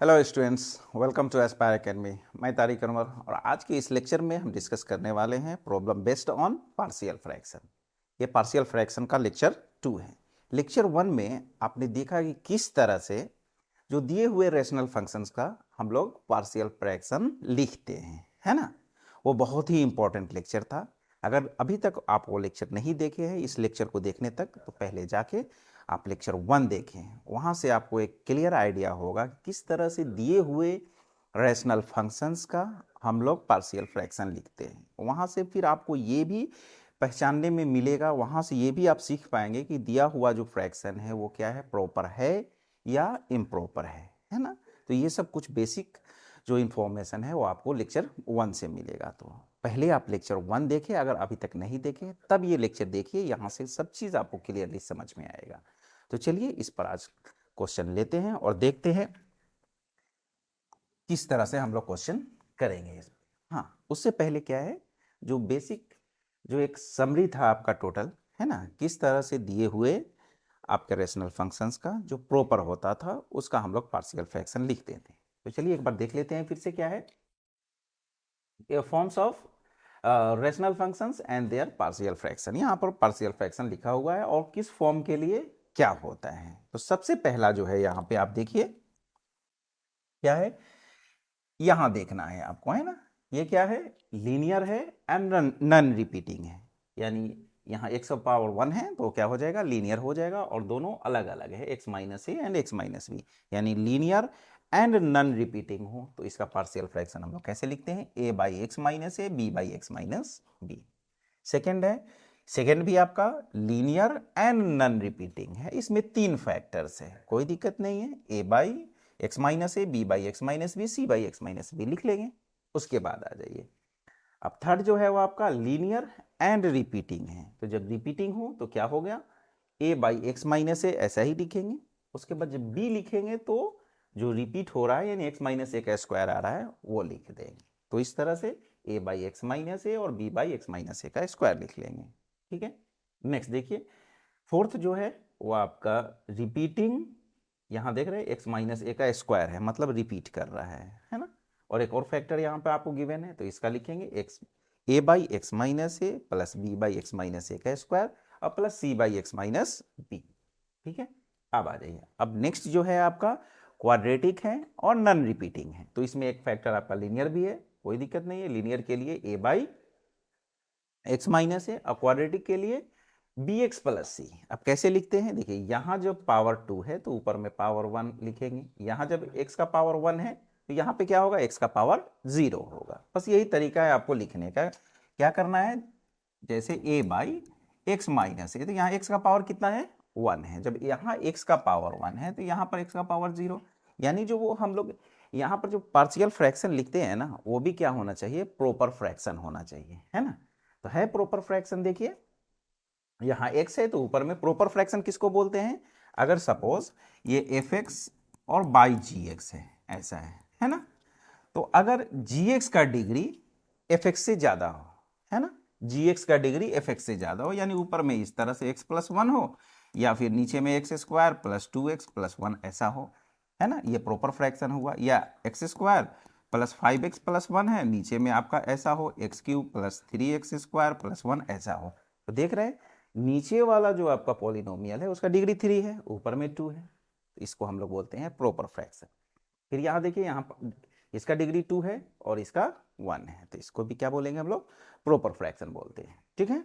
Hello students, welcome to Aspire Academy. मैं तारिक अनवर और आज के इस लेक्चर में हम डिस्कस करने वाले हैं problem based on partial fraction. ये पार्शियल फ्रैक्शन का लेक्चर 2 है। लेक्चर 1 में आपने देखा कि किस तरह से जो दिए हुए रेशनल फंक्शंस का हम लोग पार्शियल फ्रैक्शन लिखते हैं, है ना। वो बहुत ही इंपॉर्टेंट लेक्चर था। अगर अभी तक आप वो लेक्चर नहीं देखे हैं इस लेक्चर को देखने तक, तो पहले जाके आप लेक्चर 1 देखें। वहाँ से आपको एक क्लियर आइडिया होगा कि किस तरह से दिए हुए रैशनल फंक्शंस का हम लोग पार्शियल फ्रैक्शन लिखते हैं। वहाँ से फिर आपको ये भी पहचानने में मिलेगा, वहाँ से ये भी आप सीख पाएंगे कि दिया हुआ जो फ्रैक्शन है वो क्या है, प्रॉपर है या इम्प्रॉपर है ना। तो ये सब कुछ बेसिक जो इन्फॉर्मेशन है वो आपको लेक्चर 1 से मिलेगा। तो पहले आप लेक्चर 1 देखें, अगर अभी तक नहीं देखे तब ये लेक्चर देखिए, यहाँ से सब चीज़ आपको क्लियरली समझ में आएगा। तो चलिए इस पर आज क्वेश्चन लेते हैं और देखते हैं किस तरह से हम लोग क्वेश्चन करेंगे। हाँ, उससे पहले क्या है, जो बेसिक जो एक समरी था आपका टोटल, है ना, किस तरह से दिए हुए आपके रेशनल फंक्शंस का जो प्रॉपर होता था उसका हम लोग पार्शियल फ्रैक्शन लिखते थे। तो चलिए एक बार देख लेते हैं फिर से क्या है, forms of rational functions and their partial fraction. यहाँ पर पार्शियल फ्रैक्शन लिखा हुआ है और किस फॉर्म के लिए क्या होता है। तो सबसे पहला जो है यहाँ पे आप देखिए क्या है, यहाँ देखना है आपको, है ना। ये क्या है, लीनियर है एंड नन रिपीटिंग है। यानी यहाँ x पावर 1 है तो क्या हो जाएगा, लीनियर हो जाएगा। और दोनों अलग अलग है, x minus A and x minus B, यानी लीनियर एंड नन रिपीटिंग हो तो इसका पार्शियल फ्रैक्शन हम लोग कैसे लिखते हैं, a by x minus A, b by x minus B. Second है, सेकेंड भी आपका लीनियर एंड नन रिपीटिंग है, इसमें 3 फैक्टर्स है, कोई दिक्कत नहीं है। a by x minus A, B by x minus B, C by x minus B लिख लेंगे। उसके बाद आ जाइए, अब थर्ड जो है वो आपका लीनियर एंड रिपीटिंग है। तो जब रिपीटिंग हो तो क्या हो गया, a बाई एक्स माइनस ए ऐसा ही लिखेंगे। उसके बाद जब b लिखेंगे तो जो रिपीट हो रहा है यानी x माइनस ए का स्क्वायर आ रहा है वो लिख देंगे। तो इस तरह से a बाई एक्स माइनस ए और b by x minus A का स्क्वायर लिख लेंगे, ठीक है। नेक्स्ट देखिए, फोर्थ जो है वो आपका रिपीटिंग, यहाँ देख रहे हैं एक्स माइनस ए का स्क्वायर है, मतलब रिपीट कर रहा है ना। और एक और फैक्टर यहाँ पे आपको गिवन है तो इसका लिखेंगे X A by x minus A plus B by x minus A का स्क्वायर और plus C by x minus B, ठीक है। अब आ जाइए, अब नेक्स्ट जो है आपका क्वाड्रेटिक है और नन रिपीटिंग है। तो इसमें एक फैक्टर आपका लीनियर भी है, कोई दिक्कत नहीं है। लीनियर के लिए ए बाई एक्स माइनस है और क्वाड्रेटिक के लिए बी एक्स प्लस सी। अब कैसे लिखते हैं, देखिए यहाँ जब पावर 2 है तो ऊपर में पावर 1 लिखेंगे। यहाँ जब x का पावर 1 है तो यहाँ पे क्या होगा, x का पावर 0 होगा। बस यही तरीका है आपको लिखने का। क्या करना है, जैसे a बाई एक्स माइनस है तो यहाँ x का पावर कितना है, 1 है। जब यहाँ x का पावर 1 है तो यहाँ पर x का पावर 0, यानी जो वो हम लोग यहाँ पर जो पार्शियल फ्रैक्शन लिखते हैं ना वो भी क्या होना चाहिए, प्रॉपर फ्रैक्शन होना चाहिए, है ना। तो है प्रॉपर फ्रैक्शन, देखिए यहाँ x है तो ऊपर में प्रॉपर फ्रैक्शन किसको बोलते हैं, अगर सपोज ये fx और बाई gx है, ऐसा है ना। तो अगर gx का डिग्री fx से ज्यादा हो, है ना, gx का डिग्री fx से ज्यादा हो, यानी ऊपर में इस तरह से x प्लस 1 हो या फिर नीचे में x square plus 2x plus 1 ऐसा हो, है ना, ये प्रॉपर फ्रैक्शन हुआ। या x square plus 5x plus 1 है, नीचे में आपका ऐसा हो x cube plus 3x square plus 1 ऐसा हो। तो देख रहे हैं नीचे वाला जो आपका पॉलिनोमियल है उसका डिग्री 3 है, ऊपर में 2 है, तो इसको हम लोग बोलते हैं प्रॉपर फ्रैक्शन। फिर यहाँ देखिए, यहाँ इसका डिग्री 2 है और इसका 1 है, तो इसको भी क्या बोलेंगे हम लोग, प्रॉपर फ्रैक्शन बोलते हैं, ठीक है।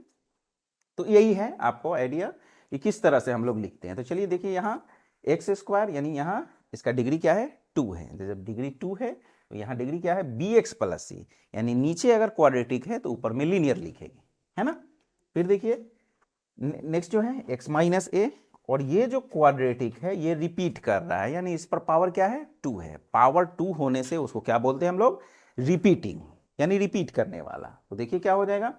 तो यही है आपको आइडिया कि किस तरह से हम लोग लिखते हैं। तो चलिए देखिए, यहाँ एक्स स्क्वायर यानी यहाँ इसका डिग्री क्या है, 2 है। तो जब डिग्री 2 है तो यहाँ डिग्री क्या है, बी एक्स प्लस सी, यानी नीचे अगर क्वाड्रेटिक है तो ऊपर में लीनियर लिखेंगे, है ना। फिर देखिए नेक्स्ट जो है x माइनस ए, और ये जो क्वाड्रेटिक है ये रिपीट कर रहा है, यानी इस पर पावर क्या है, 2 है। पावर 2 होने से उसको क्या बोलते हैं हम लोग, रिपीटिंग, यानी रिपीट करने वाला। तो देखिए क्या हो जाएगा,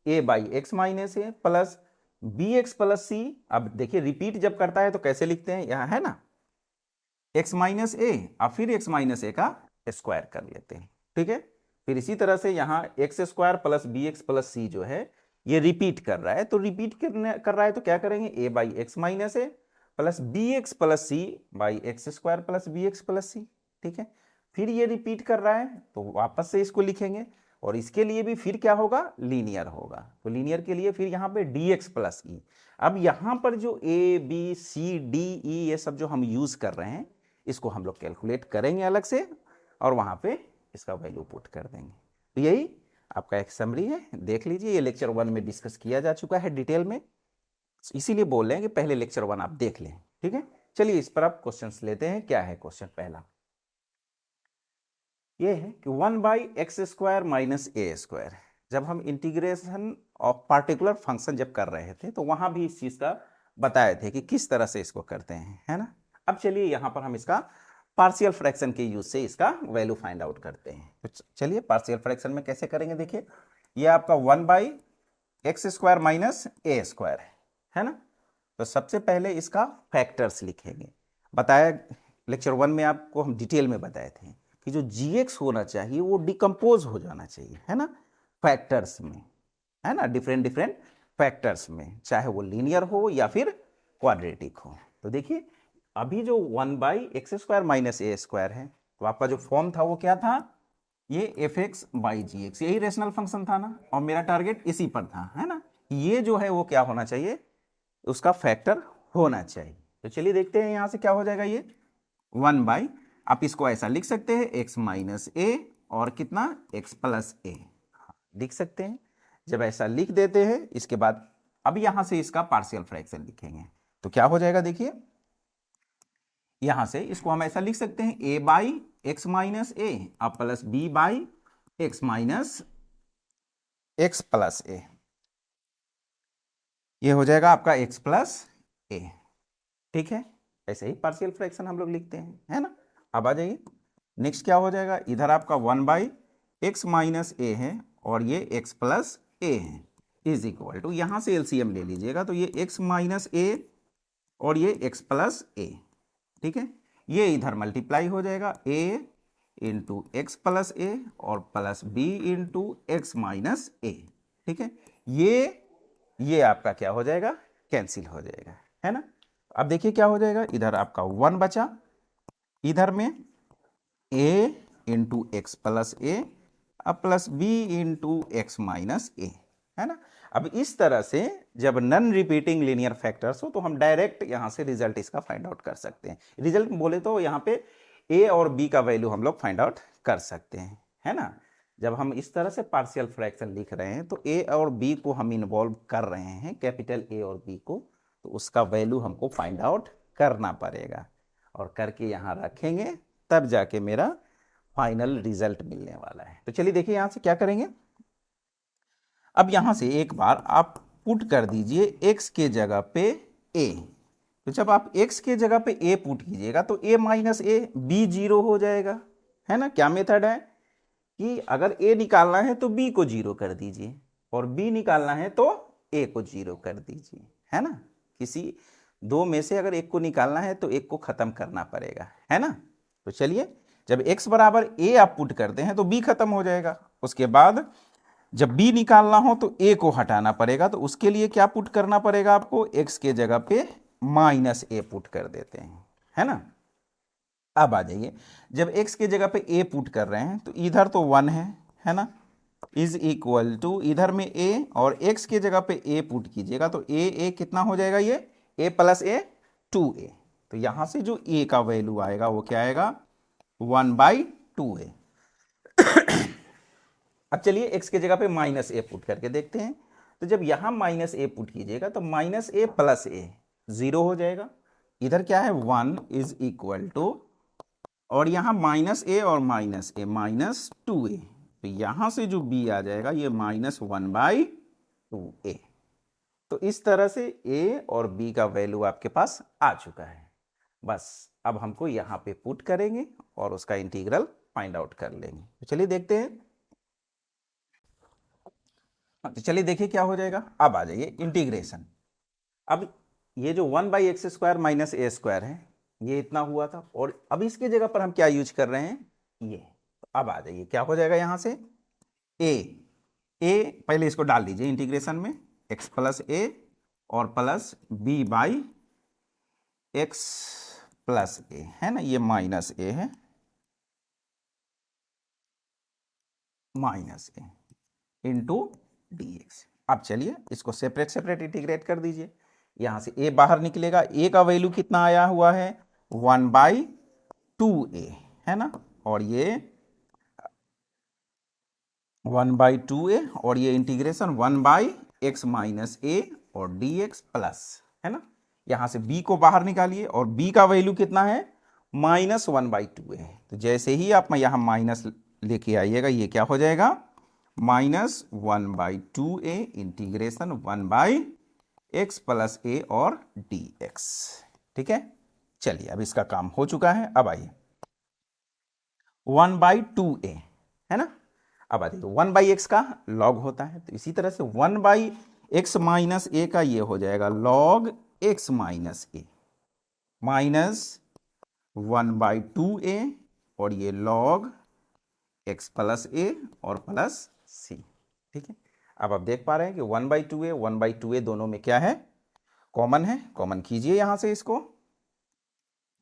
a by x minus A plus B X plus C. अब देखिए रिपीट जब करता है तो कैसे लिखते हैं, यहाँ है ना x माइनस ए और फिर x माइनस ए का स्क्वायर कर लेते हैं, ठीक है। फिर इसी तरह से यहाँ X square plus B X plus C जो है ये रिपीट कर रहा है, तो रिपीट कर रहा है तो क्या करेंगे, a by x minus A plus B X plus C by x square plus B X plus C, ठीक है। फिर ये रिपीट कर रहा है तो वापस से इसको लिखेंगे, और इसके लिए भी फिर क्या होगा, लीनियर होगा। तो लीनियर के लिए फिर यहाँ पे dx प्लस ई। अब यहाँ पर जो a b c d e ये सब जो हम यूज कर रहे हैं, इसको हम लोग कैलकुलेट करेंगे अलग से, और वहाँ पे इसका वैल्यू पुट कर देंगे। तो यही आपका एक समरी है, देख लीजिए। ये लेक्चर 1 में डिस्कस किया जा चुका है डिटेल में, इसीलिए बोल रहे हैं कि पहले लेक्चर 1 आप देख लें, ठीक है। चलिए इस पर आप क्वेश्चंस लेते हैं। क्या है क्वेश्चन पहला, ये है कि 1/x² माइनस a²। जब हम इंटीग्रेशन ऑफ पार्टिकुलर फंक्शन जब कर रहे थे तो वहां भी इस चीज का बताए थे कि किस तरह से इसको करते हैं, है ना। अब चलिए यहां पर हम इसका पार्शियल फ्रैक्शन के यूज से इसका वैल्यू फाइंड आउट करते हैं। तो चलिए पार्शियल फ्रैक्शन में कैसे करेंगे, देखिए ये आपका 1/x² माइनस a² है ना। तो सबसे पहले इसका फैक्टर्स लिखेंगे। बताया लेक्चर 1 में आपको हम डिटेल में बताए थे कि जो gx होना चाहिए वो डिकम्पोज हो जाना चाहिए, है ना, फैक्टर्स में, है ना, डिफरेंट डिफरेंट फैक्टर्स में, चाहे वो लीनियर हो या फिर क्वाड्रेटिक हो। तो देखिए अभी जो 1/x² माइनस a² है, तो आपका जो फॉर्म था वो क्या था, ये fx/gx, यही रेशनल फंक्शन था ना, और मेरा टारगेट इसी पर था, है ना। ये जो है वो क्या होना चाहिए, उसका फैक्टर होना चाहिए। तो चलिए देखते हैं यहां से क्या हो जाएगा। ये 1/ आप इसको ऐसा लिख सकते हैं x माइनस ए और कितना x प्लस ए, लिख सकते हैं। जब ऐसा लिख देते हैं इसके बाद अब यहां से इसका पार्शियल फ्रैक्शन लिखेंगे तो क्या हो जाएगा, देखिए यहां से इसको हम ऐसा लिख सकते हैं a/x माइनस ए अब plus b/x minus x plus A, ये हो जाएगा आपका x प्लस ए, ठीक है। ऐसे ही पार्शियल फ्रैक्शन हम लोग लिखते हैं, है ना। अब आ जाइए नेक्स्ट क्या हो जाएगा, इधर आपका 1/x माइनस ए है और ये x प्लस ए है, इज इक्वल टू, यहां से एलसीएम ले लीजिएगा तो ये x माइनस ए और ये x प्लस ए, ठीक है। ये इधर मल्टीप्लाई हो जाएगा a into x plus A और plus b into x minus A, ठीक है। ये आपका क्या हो जाएगा, कैंसिल हो जाएगा, है ना। अब देखिए क्या हो जाएगा, इधर आपका 1 बचा, इधर में a into x plus A अब plus b into x minus A, है ना। अब इस तरह से जब नॉन रिपीटिंग लीनियर फैक्टर्स हो तो हम डायरेक्ट यहां से रिजल्ट इसका फाइंड आउट कर सकते हैं। रिजल्ट बोले तो यहाँ पे a और b का वैल्यू हम लोग फाइंड आउट कर सकते हैं, है ना। जब हम इस तरह से पार्शियल फ्रैक्शन लिख रहे हैं तो a और b को हम इन्वॉल्व कर रहे हैं, कैपिटल A और B को, तो उसका वैल्यू हमको फाइंड आउट करना पड़ेगा और करके यहाँ रखेंगे, तब जाके मेरा फाइनल रिजल्ट मिलने वाला है। तो चलिए देखिए यहां से क्या करेंगे। अब यहां से एक बार आप पुट कर दीजिए x के जगह पे a। तो जब आप x के जगह पे a पुट कीजिएगा तो a माइनस ए b 0 हो जाएगा, है ना। क्या मेथड है कि अगर a निकालना है तो b को 0 कर दीजिए और b निकालना है तो a को 0 कर दीजिए, है ना। किसी दो में से अगर एक को निकालना है तो एक को खत्म करना पड़ेगा, है ना। तो चलिए जब x बराबर a आप पुट करते हैं तो b खत्म हो जाएगा, उसके बाद जब b निकालना हो तो a को हटाना पड़ेगा, तो उसके लिए क्या पुट करना पड़ेगा आपको, x के जगह पे माइनस a पुट कर देते हैं, है ना। अब आ जाइए जब x के जगह पे a पुट कर रहे हैं तो इधर तो 1 है ना, इज इक्वल टू इधर में a और x के जगह पे a पुट कीजिएगा तो a कितना हो जाएगा, ये a प्लस a 2a। तो यहां से जो a का वैल्यू आएगा वो क्या आएगा, 1/2a। अब चलिए x के जगह पे माइनस a पुट करके देखते हैं। तो जब यहां माइनस a पुट कीजिएगा तो माइनस a प्लस a 0 हो जाएगा, इधर क्या है 1 इज इक्वल टू, और यहां माइनस a और माइनस a माइनस 2a, तो यहां से जो b आ जाएगा ये -1/2a। तो इस तरह से a और b का वैल्यू आपके पास आ चुका है। बस अब हमको यहां पे पुट करेंगे और उसका इंटीग्रल फाइंड आउट कर लेंगे। तो चलिए देखते हैं। तो चलिए देखिए क्या हो जाएगा। अब आ जाइए इंटीग्रेशन। अब ये जो 1/x² माइनस a² है ये इतना हुआ था, और अब इसके जगह पर हम क्या यूज कर रहे हैं, ये। तो अब आ जाइए क्या हो जाएगा, यहां से a पहले इसको डाल दीजिए इंटीग्रेशन में, x प्लस a और प्लस b/x प्लस a, है ना, ये माइनस a है, माइनस ए इंटू डी एक्स। अब चलिए इसको सेपरेट सेपरेट इंटीग्रेट कर दीजिए। यहाँ से ए बाहर निकलेगा, ए का वैल्यू कितना आया हुआ है 1/2a, है ना, और ये 1/2a, और ये इंटीग्रेशन 1/x माइनस ए और dx प्लस, है ना। यहाँ से b को बाहर निकालिए और b का वैल्यू कितना है -1/2a। तो जैसे ही आप यहाँ माइनस लेके आइएगा ये क्या हो जाएगा -1/2a integration 1/x plus a और dx। ठीक है, चलिए अब इसका काम हो चुका है। अब आइए 1/2a, है ना। अब आइए 1/x का लॉग होता है, तो इसी तरह से 1/x माइनस a का ये हो जाएगा log x minus a minus 1/2a और ये log x प्लस a और प्लस c। ठीक है, अब आप देख पा रहे हैं कि 1/2a 1/2a दोनों में क्या है, कॉमन है। कॉमन कीजिए यहां से इसको,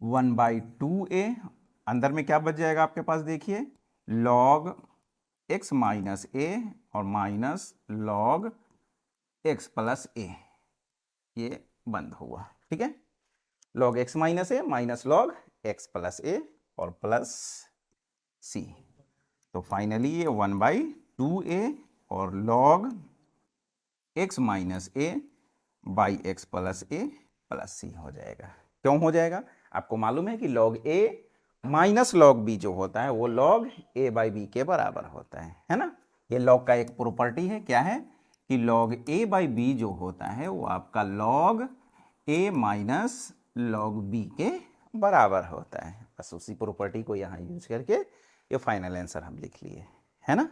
1/2a अंदर में क्या बच जाएगा आपके पास, देखिए log x माइनस a और minus log x plus a, ये बंद हुआ। ठीक है, log x minus a minus log x plus a और प्लस c। तो फाइनली ये 1/2a और log x minus a by x plus a plus c हो जाएगा। क्यों हो जाएगा, आपको मालूम है कि log a minus log b जो होता है वो log a बाई b के बराबर होता है ना। ये log का एक प्रॉपर्टी है, क्या है कि log a बाई b जो होता है वो आपका log a minus log b के बराबर होता है। बस उसी प्रॉपर्टी को यहाँ यूज करके ये फाइनल आंसर हम लिख लिए, है ना।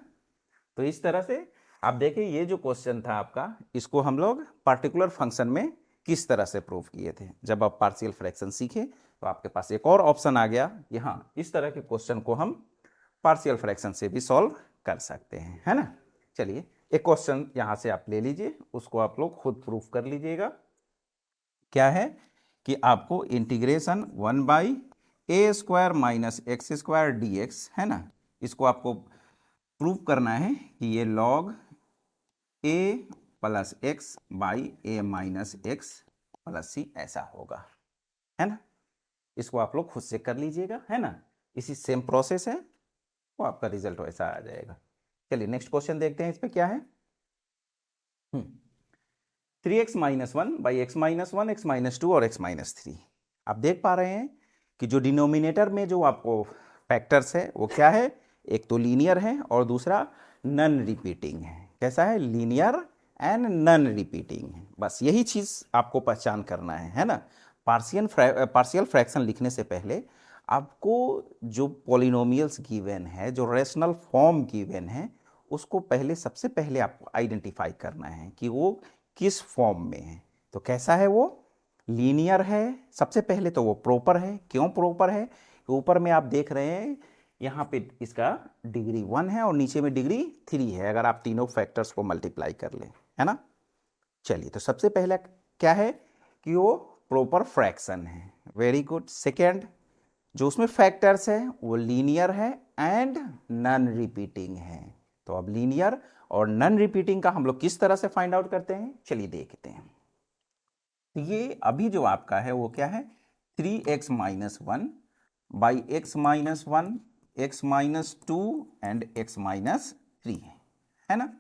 तो इस तरह से आप देखिए ये जो क्वेश्चन था आपका, इसको हम लोग पार्टिकुलर फंक्शन में किस तरह से प्रूव किए थे। जब आप पार्शियल फ्रैक्शन सीखे तो आपके पास एक और ऑप्शन आ गया कि हाँ, इस तरह के क्वेश्चन को हम पार्शियल फ्रैक्शन से भी सॉल्व कर सकते हैं, है ना। चलिए एक क्वेश्चन यहाँ से आप ले लीजिए, उसको आप लोग खुद प्रूफ कर लीजिएगा। क्या है कि आपको integration 1/a² minus x² dx, है ना, इसको आपको प्रूव करना है कि ये log a plus x by a minus x plus c ऐसा होगा, है ना। इसको आप लोग खुद से कर लीजिएगा, है ना, इसी सेम प्रोसेस है, तो आपका रिजल्ट वैसा आ जाएगा। चलिए नेक्स्ट क्वेश्चन देखते हैं, इस पे क्या है। 3x minus 1 by x minus 1 x minus 2 और x माइनस 3। आप देख पा रहे हैं कि जो डिनोमिनेटर में जो आपको फैक्टर्स है वो क्या है, एक तो लीनियर है और दूसरा नन रिपीटिंग है। कैसा है, लीनियर एंड नन रिपीटिंग है। बस यही चीज़ आपको पहचान करना है ना। पार्शियल फ्रैक्शन लिखने से पहले आपको जो पॉलिनोमियल्स गिवन है, जो रेशनल फॉर्म गिवन है, उसको पहले सबसे पहले आपको आइडेंटिफाई करना है कि वो किस फॉर्म में है। तो कैसा है, वो लीनियर है। सबसे पहले तो वो प्रॉपर है। क्यों प्रॉपर है, ऊपर में आप देख रहे हैं यहाँ पे इसका डिग्री 1 है और नीचे में डिग्री 3 है, अगर आप तीनों फैक्टर्स को मल्टीप्लाई कर लें, है ना। चलिए तो सबसे पहला क्या है कि वो प्रॉपर फ्रैक्शन है। Very good. सेकेंड, जो उसमें फैक्टर्स है वो लीनियर है एंड नॉन रिपीटिंग है। तो अब लीनियर और नॉन रिपीटिंग का हम लोग किस तरह से फाइंड आउट करते हैं, चलिए देखते हैं। तो ये अभी जो आपका है वो क्या है, 3x minus 1 by x minus 1 x minus 2 and x minus 3 है ना।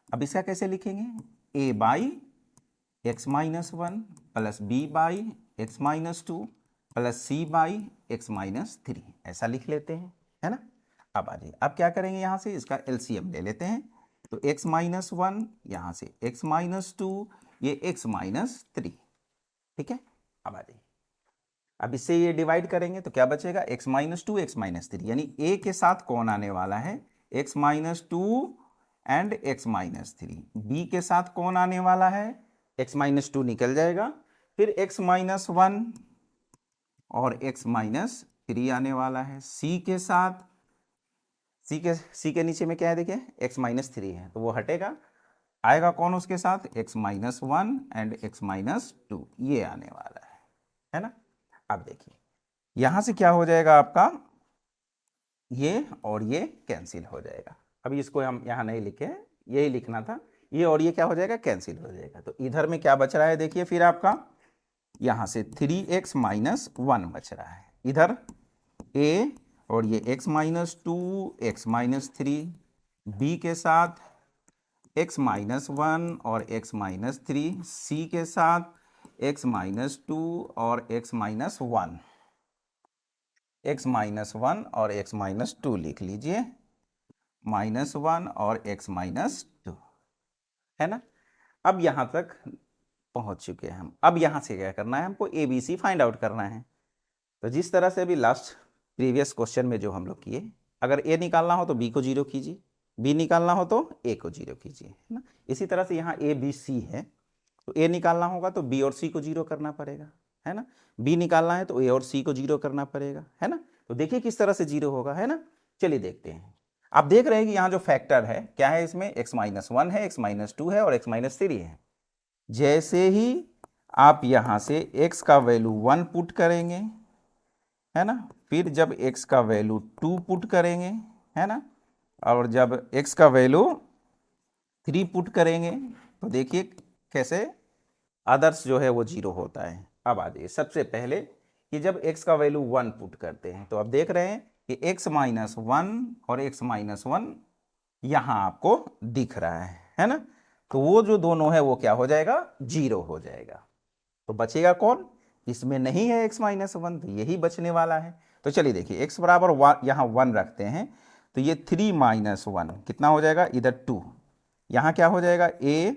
अब इसका कैसे लिखेंगे, a by x minus 1 plus b by x minus 2 plus c by x minus 3, ऐसा लिख लेते हैं, है ना। अब आ जाइए, अब क्या करेंगे, यहाँ से इसका एलसीएम ले लेते हैं। तो x माइनस 1 यहाँ से x माइनस 2, ये x माइनस 3, ठीक है। अब आ जाइए, अब इससे ये डिवाइड करेंगे तो क्या बचेगा, x माइनस 2 x माइनस 3, यानी a के साथ कौन आने वाला है, x minus 2 and x minus 3। b के साथ कौन आने वाला है, x माइनस 2 निकल जाएगा, फिर x माइनस 1 और x माइनस 3 आने वाला है। c के साथ, c के नीचे में क्या है, देखिए x माइनस 3 है तो वो हटेगा, आएगा कौन उसके साथ, x minus 1 and x minus 2, ये आने वाला है ना। अब देखिए यहां से क्या हो जाएगा आपका, ये और ये कैंसिल हो जाएगा। अभी इसको हम यहाँ नहीं लिखे हैं, यही लिखना था, ये और ये क्या हो जाएगा, कैंसिल हो जाएगा। तो इधर में क्या बच रहा है देखिए फिर आपका यहाँ से 3x माइनस 1 बच रहा है, इधर a और ये x minus 2 x minus 3, b के साथ x माइनस 1 और x माइनस 3, c के साथ x माइनस 2 और x माइनस 1, x माइनस 1 और x माइनस 2 लिख लीजिए, माइनस 1 और x माइनस 2, है ना। अब यहाँ तक पहुँच चुके हैं हम। अब यहाँ से क्या करना है, हमको ABC फाइंड आउट करना है। तो जिस तरह से अभी लास्ट प्रीवियस क्वेश्चन में जो हम लोग किए, अगर A निकालना हो तो B को 0 कीजिए, B निकालना हो तो A को 0 कीजिए, है ना। इसी तरह से यहाँ A B C है, तो A निकालना होगा तो B और C को 0 करना पड़ेगा, है ना। B निकालना है तो A और C को 0 करना पड़ेगा, है ना। तो देखिए किस तरह से 0 होगा, है ना। चलिए देखते हैं। आप देख रहे हैं कि यहाँ जो फैक्टर है क्या है, इसमें x माइनस 1 है, x माइनस 2 है और x माइनस 3 है। जैसे ही आप यहाँ से x का वैल्यू 1 पुट करेंगे, है ना, फिर जब x का वैल्यू 2 पुट करेंगे, है ना, और जब x का वैल्यू 3 पुट करेंगे तो देखिए कैसे आदर्श जो है वो 0 होता है। अब आ जाइए सबसे पहले कि जब x का वैल्यू 1 पुट करते हैं तो अब देख रहे हैं कि x माइनस 1 और x माइनस 1 यहाँ आपको दिख रहा है ना। तो वो जो दोनों है वो क्या हो जाएगा, 0 हो जाएगा। तो बचेगा कौन, इसमें नहीं है x माइनस 1, तो यही बचने वाला है। तो चलिए देखिए x बराबर यहाँ 1 रखते हैं, तो ये 3 माइनस 1 कितना हो जाएगा, इधर 2, यहाँ क्या हो जाएगा a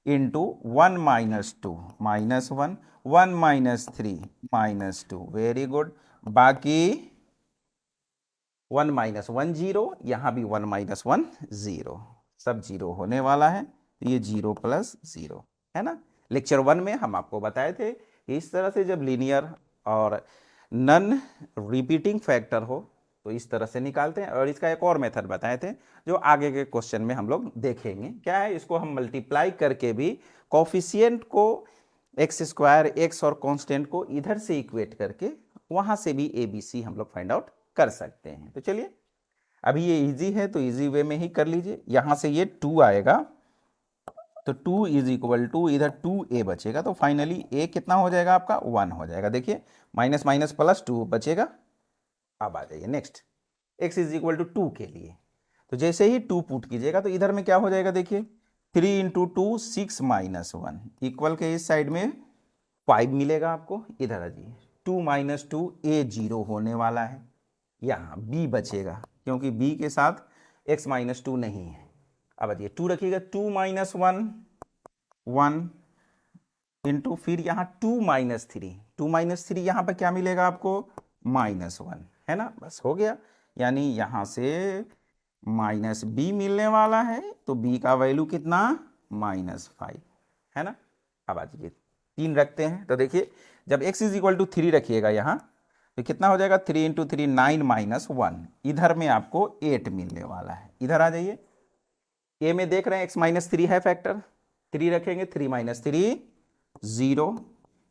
into 1 minus 2 minus 1, 1 minus 3 minus 2, very good. बाकी 1 माइनस 1 0, यहाँ भी 1 माइनस 1 0, सब 0 होने वाला है। तो ये 0 प्लस 0, है ना। लेक्चर 1 में हम आपको बताए थे कि इस तरह से जब लीनियर और नन रिपीटिंग फैक्टर हो तो इस तरह से निकालते हैं। और इसका एक और मेथड बताए थे जो आगे के क्वेश्चन में हम लोग देखेंगे। क्या है, इसको हम मल्टीप्लाई करके भी कोफिशिएंट को एक्स स्क्वायर, एक्स और कांस्टेंट को इधर से इक्वेट करके वहां से भी ABC हम लोग फाइंड आउट कर सकते हैं। तो चलिए अभी ये इजी है तो इजी वे में ही कर लीजिए। यहां से ये 2 आएगा तो 2 इज इक्वल टू इधर 2a बचेगा, तो फाइनली a कितना हो जाएगा आपका, 1 हो जाएगा। देखिए माइनस माइनस प्लस 2 बचेगा। अब आ जाइए next, x is equal to 2 के लिए, तो जैसे ही 2 पुट कीजिएगा तो इधर में क्या हो जाएगा, देखिए 3 इंटू 2 6 माइनस 1, इक्वल के इस साइड में 5 मिलेगा आपको। इधर आ जाइए 2 माइनस 2 a 0 होने वाला है, यहाँ b बचेगा क्योंकि b के साथ x माइनस 2 नहीं है। अब बताइए 2 रखिएगा, 2 माइनस 1 1 इंटू फिर यहाँ 2 माइनस 3, 2 माइनस 3 यहाँ पर क्या मिलेगा आपको, माइनस 1, है ना। बस हो गया, यानी यहाँ से माइनस b मिलने वाला है, तो b का वैल्यू कितना, माइनस 5, है ना। अब आ जाइए 3 रखते हैं, तो देखिए जब x इज इक्वल टू 3 रखिएगा यहाँ तो कितना हो जाएगा, 3 इंटू 3 9 माइनस 1, इधर में आपको 8 मिलने वाला है। इधर आ जाइए, a में देख रहे हैं x माइनस 3 है फैक्टर, 3 रखेंगे, 3 माइनस 3 0,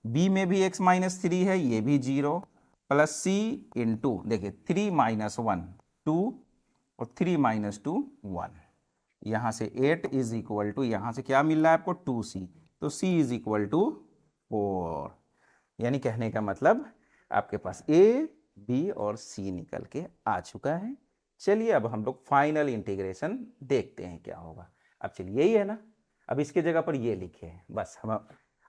b में भी x माइनस 3 है, ये भी 0, प्लस c इंटू देखिए 3 माइनस 1 2 और 3 माइनस 2 1, यहाँ से 8 इज इक्वल टू यहाँ से क्या मिल रहा है आपको, 2c, तो c इज इक्वल टू 4। यानी कहने का मतलब आपके पास a b और c निकल के आ चुका है। चलिए अब हम लोग फाइनल इंटीग्रेशन देखते हैं क्या होगा। अब चलिए यही है ना, अब इसके जगह पर ये लिखे हैं, बस हम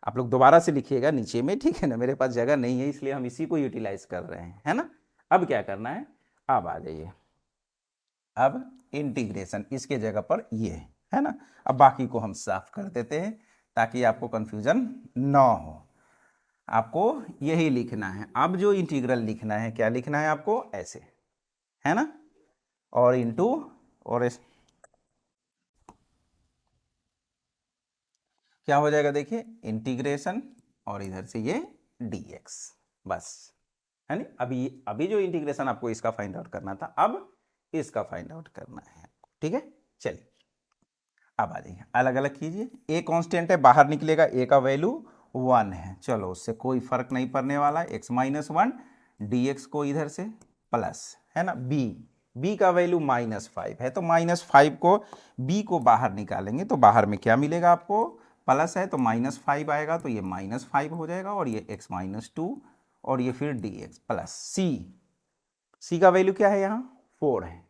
आप लोग दोबारा से लिखिएगा नीचे में, ठीक है ना। मेरे पास जगह नहीं है इसलिए हम इसी को यूटिलाइज कर रहे हैं, है ना। अब क्या करना है, अब आ जाइए, अब इंटीग्रेशन इसके जगह पर ये है ना। अब बाकी को हम साफ कर देते हैं ताकि आपको कंफ्यूजन ना हो। आपको यही लिखना है, अब जो इंटीग्रल लिखना है, क्या लिखना है आपको, ऐसे, है ना, और इंटू और क्या हो जाएगा, देखिए इंटीग्रेशन और इधर से ये dx, बस, है ना। अभी जो इंटीग्रेशन आपको इसका फाइंड आउट करना था, अब इसका फाइंड आउट करना है, ठीक है। चलिए अब आ जाइए, अलग अलग कीजिए। a कांस्टेंट है, बाहर निकलेगा, a का वैल्यू 1 है, चलो उससे कोई फर्क नहीं पड़ने वाला, x माइनस 1 dx को इधर से प्लस, है ना, b b का वैल्यू -5 है, तो -5 को b को बाहर निकालेंगे तो बाहर में क्या मिलेगा आपको, प्लस है तो -5 आएगा, तो ये -5 हो जाएगा और ये x-2 और ये फिर dx प्लस c का वैल्यू क्या है यहाँ 4 है,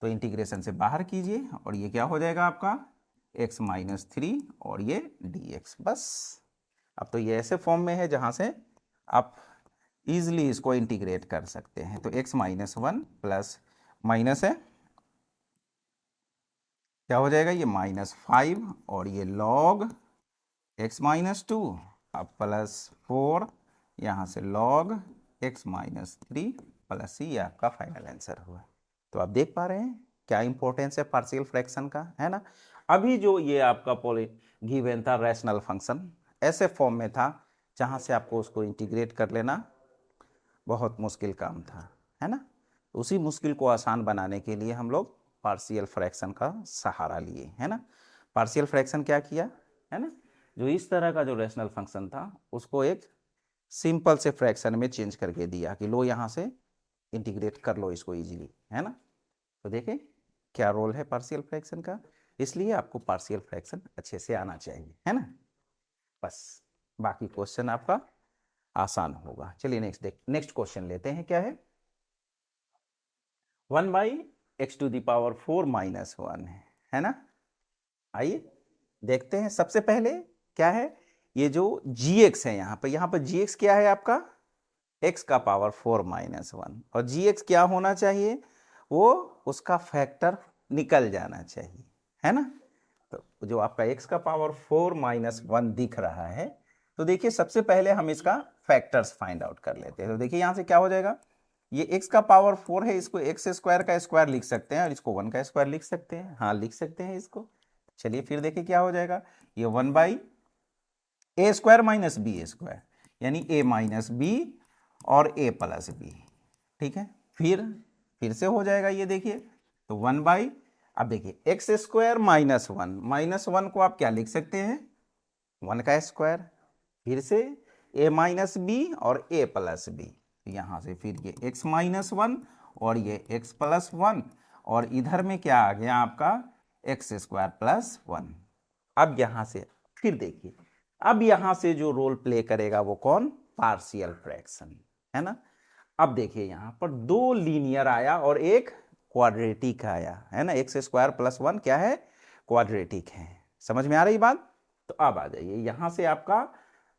तो इंटीग्रेशन से बाहर कीजिए और ये क्या हो जाएगा आपका x-3 और ये dx। बस अब तो ये ऐसे फॉर्म में है जहाँ से आप इजीली इसको इंटीग्रेट कर सकते हैं। तो x-1 प्लस माइनस है, क्या हो जाएगा ये -5 और ये log x-2 अब प्लस 4 यहाँ से log x-3 प्लस c, ये आपका फाइनल आंसर हुआ। तो आप देख पा रहे हैं क्या इंपॉर्टेंस है पार्शियल फ्रैक्शन का, है ना। अभी जो ये आपका गिवन था रैशनल फंक्शन ऐसे फॉर्म में था जहाँ से आपको उसको इंटीग्रेट कर लेना बहुत मुश्किल काम था, है ना। उसी मुश्किल को आसान बनाने के लिए हम लोग पार्शियल फ्रैक्शन का सहारा लिए, है ना। पार्शियल फ्रैक्शन क्या किया, है ना, जो इस तरह का जो रैशनल फंक्शन था उसको एक सिंपल से फ्रैक्शन में चेंज करके दिया कि लो यहाँ से इंटीग्रेट कर लो इसको इजीली, है ना। तो देखें क्या रोल है पार्शियल फ्रैक्शन का, इसलिए आपको पार्शियल फ्रैक्शन अच्छे से आना चाहिए, है ना। बस बाकी क्वेश्चन आपका आसान होगा। चलिए नेक्स्ट क्वेश्चन लेते हैं, क्या है 1/x⁴ -1 है ना। आइए देखते हैं। सबसे पहले क्या है, ये जो gx है यहाँ पर gx क्या है आपका x⁴ -1 और gx क्या होना चाहिए, वो उसका फैक्टर निकल जाना चाहिए, है ना। तो जो आपका x⁴ -1 दिख रहा है, तो देखिए सबसे पहले हम इसका फैक्टर्स फाइंड आउट कर लेते हैं। तो देखिए यहाँ से क्या हो जाएगा, ये x⁴ है, इसको x² का स्क्वायर लिख सकते हैं और इसको 1 का स्क्वायर लिख सकते हैं, हाँ लिख सकते हैं इसको। चलिए फिर देखिए क्या हो जाएगा, ये 1/a² - b² यानी a - b और a + b, ठीक है। फिर से हो जाएगा ये देखिए, तो 1/, अब देखिए x² -1 -1 को आप क्या लिख सकते हैं 1 का स्क्वायर, फिर से a - b और a + b, यहाँ से फिर ये x - 1 और ये x + 1 और इधर में क्या आ गया आपका x² + 1। अब यहाँ से फिर देखिए, अब यहाँ से जो रोल प्ले करेगा वो कौन, पार्शियल फ्रैक्शन, है ना। अब देखिए यहाँ पर 2 लीनियर आया और एक क्वाड्रेटिक आया, है ना। x² + 1 क्या है, क्वाड्रेटिक है। समझ में आ रही बात। तो अब आ जाइए, यहाँ से आपका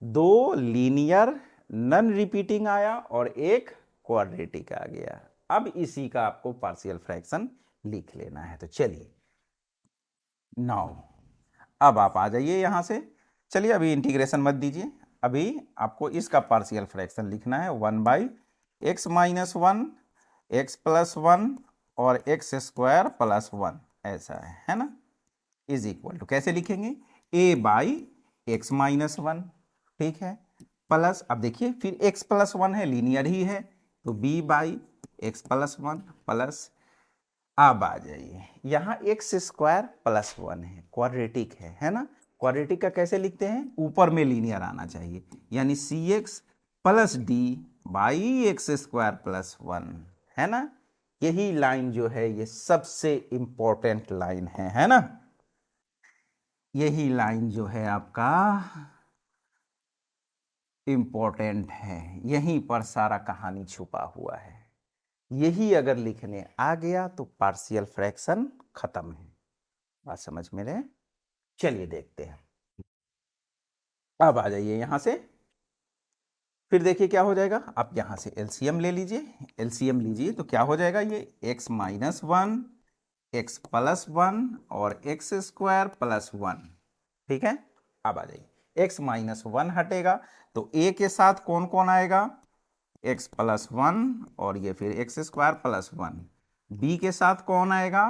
2 लीनियर नॉन रिपीटिंग आया और एक क्वाड्रेटिक आ गया। अब इसी का आपको पार्शियल फ्रैक्शन लिख लेना है। तो चलिए नाउ अब आप आ जाइए यहाँ से। चलिए अभी इंटीग्रेशन मत दीजिए, अभी आपको इसका पार्शियल फ्रैक्शन लिखना है 1/x - 1 x + 1 और x² + 1 ऐसा है ना, इज इक्वल टू कैसे लिखेंगे a/x - 1, ठीक है, प्लस अब देखिए फिर x + 1 है, लीनियर ही है, तो b/x + 1 प्लस, अब आ जाइए यहाँ x² + 1 है, क्वाड्रेटिक है ना। क्वाड्रेटिक का कैसे लिखते हैं, ऊपर में लीनियर आना चाहिए, यानी cx + d/x² + 1, है ना। यही लाइन जो है ये सबसे इंपॉर्टेंट लाइन है ना। यही लाइन जो है आपका इंपॉर्टेंट है, यहीं पर सारा कहानी छुपा हुआ है। यही अगर लिखने आ गया तो पार्शियल फ्रैक्शन खत्म है। बात समझ में रहे। चलिए देखते हैं, अब आ जाइए यहां से, फिर देखिए क्या हो जाएगा। आप यहां से एलसीएम ले लीजिए, एलसीएम लीजिए तो क्या हो जाएगा, ये x - 1 x + 1 और x² + 1, ठीक है। अब आ जाइए x - 1 हटेगा तो a के साथ कौन कौन आएगा, x + 1 और ये फिर x² + 1, b के साथ कौन आएगा,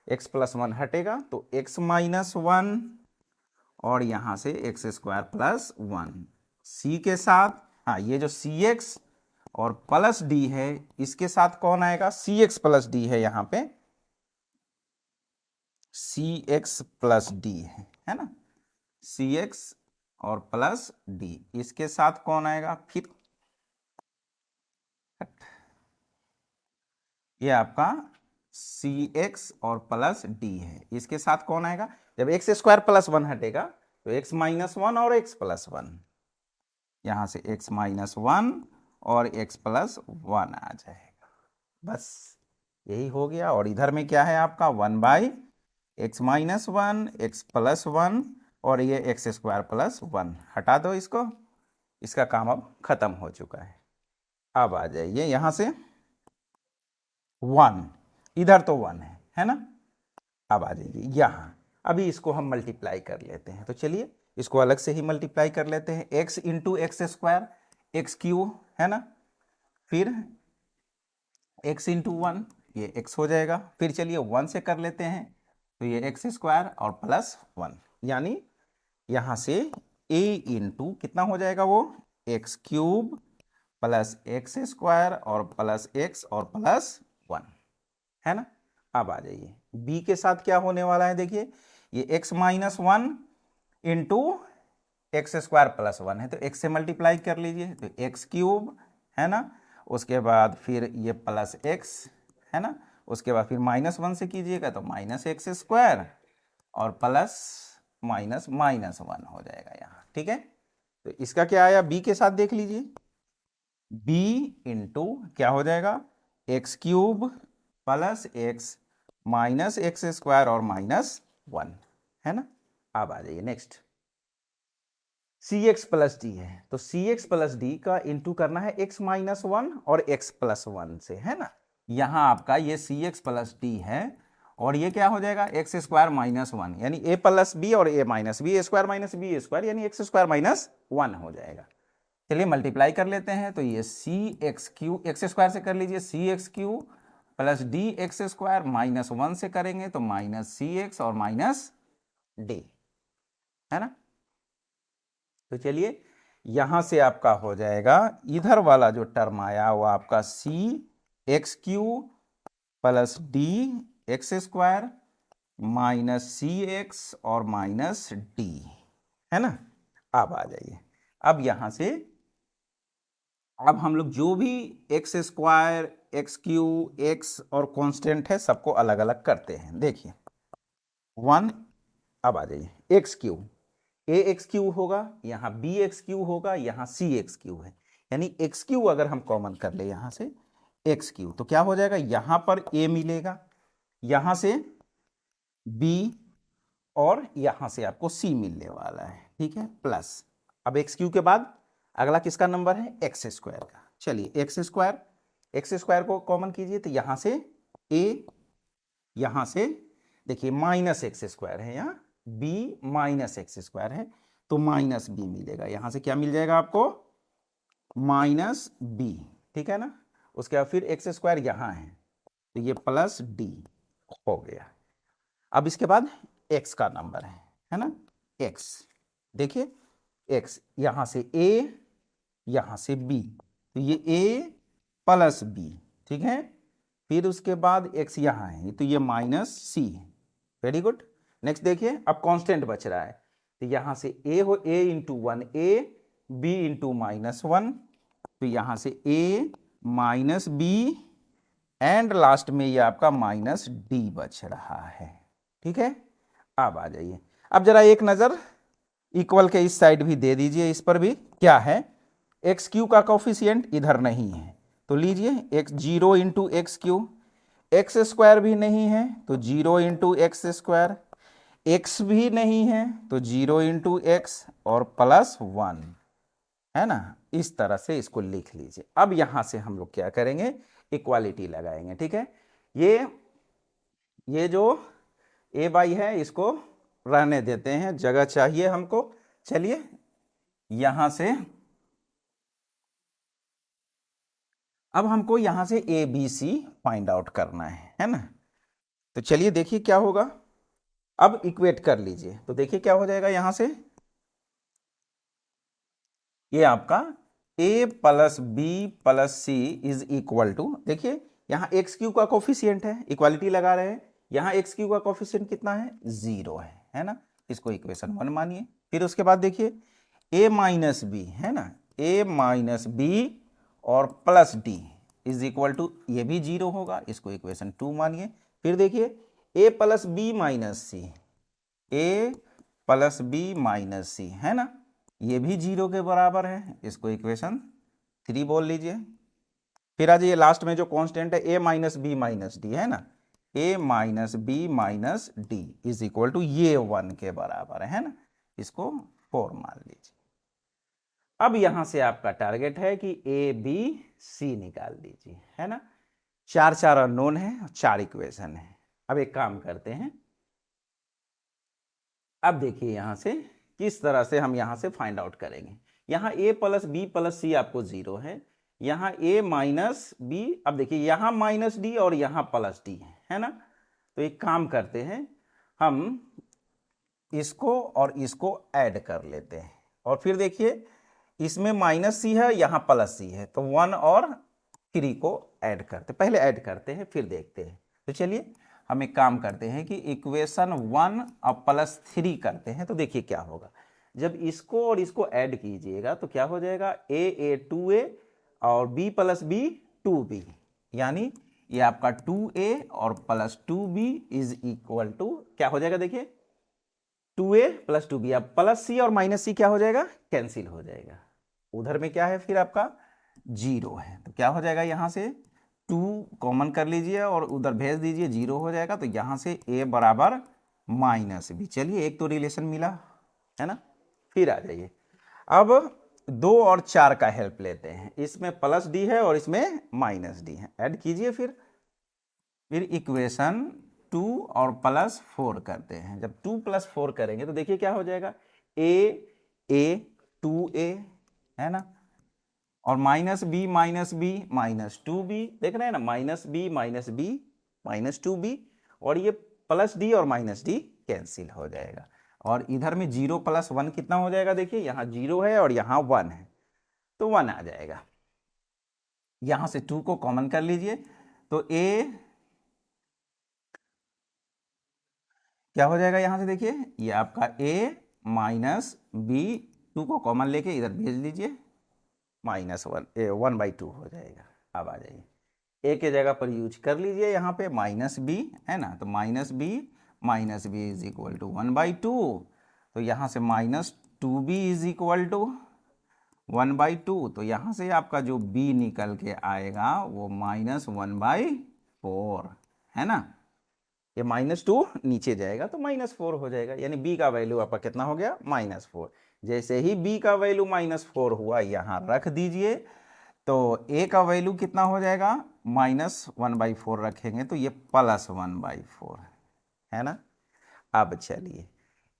x + 1 हटेगा तो x - 1 और यहां से x² + 1, c के साथ, हाँ ये जो cx और प्लस d है इसके साथ कौन आएगा, cx + d है, यहाँ पे cx + d है ना, cx और प्लस d, इसके साथ कौन आएगा, फिर ये आपका सी एक्स और प्लस डी है। इसके साथ कौन आएगा, जब एक्स स्क्वायर प्लस 1 हटेगा तो एक्स माइनस 1 और एक्स प्लस 1, यहाँ से एक्स माइनस 1 और एक्स प्लस 1 आ जाएगा। बस यही हो गया। और इधर में क्या है आपका 1 एक्स माइनस 1 एक्स प्लस 1 और ये एक्स स्क्वायर प्लस 1, हटा दो इसको, इसका काम अब खत्म हो चुका है। अब आ जाइए यहाँ से 1, इधर तो 1 है ना। अब आ जाइए यहाँ, अभी इसको हम मल्टीप्लाई कर लेते हैं। तो चलिए इसको अलग से ही मल्टीप्लाई कर लेते हैं। x into x square x Q है ना, फिर x इंटू 1 ये x हो जाएगा, फिर चलिए 1 से कर लेते हैं तो ये एक्स स्क्वायर और प्लस 1, यानी यहाँ से a इंटू कितना हो जाएगा वो x cube plus x square और प्लस एक्स और प्लस 1 है ना। अब आ जाइए b के साथ क्या होने वाला है, देखिए ये x minus 1 into x square plus 1 है तो x से मल्टीप्लाई कर लीजिए तो एक्स क्यूब है ना, उसके बाद फिर ये प्लस x है ना, उसके बाद फिर माइनस 1 से कीजिएगा तो माइनस एक्स स्क्वायर और प्लस माइनस माइनस 1 हो जाएगा यहाँ, ठीक है। तो इसका क्या आया b के साथ देख लीजिए, b इंटू क्या हो जाएगा x cube plus x minus x square और माइनस 1 है ना। अब आ जाइए नेक्स्ट सी एक्स प्लस डी है तो सी एक्स प्लस डी का इंटू करना है एक्स माइनस 1 और एक्स प्लस 1 से है ना। यहाँ आपका ये सी एक्स प्लस डी है और ये क्या हो जाएगा एक्स स्क्वायर माइनस 1 यानी ए प्लस बी और ए माइनस बी, ए स्क्वायर माइनस बी स्क्वायर यानी एक्स स्क्वायर माइनस 1 हो जाएगा। चलिए मल्टीप्लाई कर लेते हैं तो ये C X Q X square से कर लीजिए C X Q plus D X square minus 1 से करेंगे तो माइनस सी एक्स और माइनस डी है ना। तो चलिए यहां से आपका हो जाएगा इधर वाला जो टर्म आया वो आपका C X Q plus D X square minus C X और माइनस डी है ना। अब आ जाइए, अब यहां से अब हम लोग जो भी x square x Q x और कांस्टेंट है सबको अलग अलग करते हैं। देखिए 1, अब आ जाइए x Q A x Q होगा, यहाँ बी एक्स क्यू होगा, यहाँ सी एक्स क्यू है, यानी एक्स क्यू अगर हम कॉमन कर ले यहाँ से एक्स क्यू तो क्या हो जाएगा यहाँ पर ए मिलेगा, यहाँ से बी और यहाँ से आपको सी मिलने वाला है, ठीक है। प्लस अब एक्स क्यू के बाद अगला किसका नंबर है एक्स स्क्वायर का। चलिए एक्स स्क्वायर को कॉमन कीजिए तो यहाँ से ए, यहाँ से देखिए माइनस एक्स स्क्वायर है, यहाँ b माइनस एक्स स्क्वायर है तो माइनस बी मिलेगा, यहां से क्या मिल जाएगा आपको माइनस बी, ठीक है ना। उसके बाद फिर एक्स स्क्वायर यहां है तो ये प्लस डी हो गया। अब इसके बाद x का नंबर है ना x, देखिए x यहां से a यहां से b तो ये a प्लस b, ठीक है। फिर उसके बाद x यहां है तो ये माइनस c है, वेरी गुड। नेक्स्ट देखिए अब कांस्टेंट बच रहा है तो यहां से a हो a into 1 a b into minus 1 तो यहां से a minus b and last में ये आपका माइनस d बच रहा है, ठीक है। अब आ जाइए, अब जरा एक नजर इक्वल के इस साइड भी दे दीजिए, इस पर भी क्या है एक्स क्यू का कोफिशिएंट इधर नहीं है तो लीजिए x 0 into x Q, X square भी नहीं है तो 0 इंटू एक्स स्क्वायर, x भी नहीं है तो 0 इंटू एक्स और प्लस 1 है ना। इस तरह से इसको लिख लीजिए। अब यहां से हम लोग क्या करेंगे इक्वालिटी लगाएंगे, ठीक है। ये जो a बाई है इसको रहने देते हैं, जगह चाहिए हमको। चलिए यहां से अब हमको यहां से a b c find out करना है ना। तो चलिए देखिए क्या होगा, अब इक्वेट कर लीजिए तो देखिए क्या हो जाएगा यहां से ये आपका a plus B plus C is equal to, देखिए यहाँ एक्स क्यू का कोफिशिएंट है, इक्वालिटी लगा रहे हैं, यहाँ एक्स क्यू का कोफिशिएंट कितना है 0 है ना, इसको इक्वेशन 1 मानिए। फिर उसके बाद देखिए a माइनस बी है ना, a माइनस बी और plus D is equal to, ये भी 0 होगा, इसको इक्वेशन 2 मानिए। फिर देखिए a plus B minus C, a plus B minus C, है ना, ये भी 0 के बराबर है, इसको इक्वेशन 3 बोल लीजिए। फिर आ जाइए लास्ट में जो कांस्टेंट है a minus B minus D, है ना, a minus B minus D is equal to ये 1 के बराबर है ना, इसको 4 मान लीजिए। अब यहां से आपका टारगेट है कि ए बी सी निकाल दीजिए, है ना। 4 अननोन है और 4 इक्वेशन है। अब एक काम करते हैं, अब देखिए यहां से किस तरह से हम यहां से फाइंड आउट करेंगे। यहां a प्लस बी प्लस सी आपको 0 है, यहां a माइनस बी, अब देखिए यहां माइनस डी और यहां प्लस डी है ना। तो एक काम करते हैं, हम इसको और इसको ऐड कर लेते हैं, और फिर देखिए इसमें माइनस सी है, यहां प्लस सी है, तो 1 और 3 को ऐड करते, पहले ऐड करते हैं फिर देखते हैं। तो चलिए हम एक काम करते हैं कि इक्वेशन 1 और प्लस 3 करते हैं। तो देखिए क्या होगा, जब इसको और इसको ऐड कीजिएगा तो क्या हो जाएगा, a 2a और b प्लस b 2b, यानी ये आपका 2a और plus 2b is equal to क्या हो जाएगा, देखिए 2a प्लस 2b। अब प्लस सी और माइनस सी क्या हो जाएगा, कैंसिल हो जाएगा। उधर में क्या है फिर आपका 0 है, तो क्या हो जाएगा, यहां से 2 कॉमन कर लीजिए और उधर भेज दीजिए, 0 हो जाएगा। तो यहां से a बराबर माइनस बी, चलिए एक तो रिलेशन मिला, है ना। फिर आ जाइए, अब 2 और 4 का हेल्प लेते हैं, इसमें प्लस डी है और इसमें माइनस डी है, ऐड कीजिए। फिर इक्वेशन 2 और प्लस 4 करते हैं। जब 2 प्लस 4 करेंगे तो देखिए क्या हो जाएगा, a 2a, है ना, और माइनस बी माइनस 2b, देख रहे हैं ना, माइनस बी माइनस 2b, और ये प्लस डी और माइनस डी कैंसिल हो जाएगा। और इधर में 0 प्लस 1 कितना हो जाएगा, देखिए यहाँ 0 है और यहाँ 1 है, तो 1 आ जाएगा। यहां से 2 को कॉमन कर लीजिए, तो a क्या हो जाएगा, यहां से देखिए ये आपका a माइनस बी, 2 को कॉमन लेके इधर भेज लीजिए, -1 1/2 हो जाएगा। अब आ जाइए a के जगह पर यूज कर लीजिए, यहाँ पे माइनस बी है ना, तो minus B is equal to 1/2, तो यहाँ से -2b इज इक्वल टू 1/2, तो यहाँ से आपका जो b निकल के आएगा वो -1/4 है ना। ये -2 नीचे जाएगा तो -4 हो जाएगा, यानी b का वैल्यू आपका कितना हो गया, -4। जैसे ही b का वैल्यू -4 हुआ यहां रख दीजिए, तो a का वैल्यू कितना हो जाएगा, -1/4 रखेंगे तो ये +1/4 है ना। अब चलिए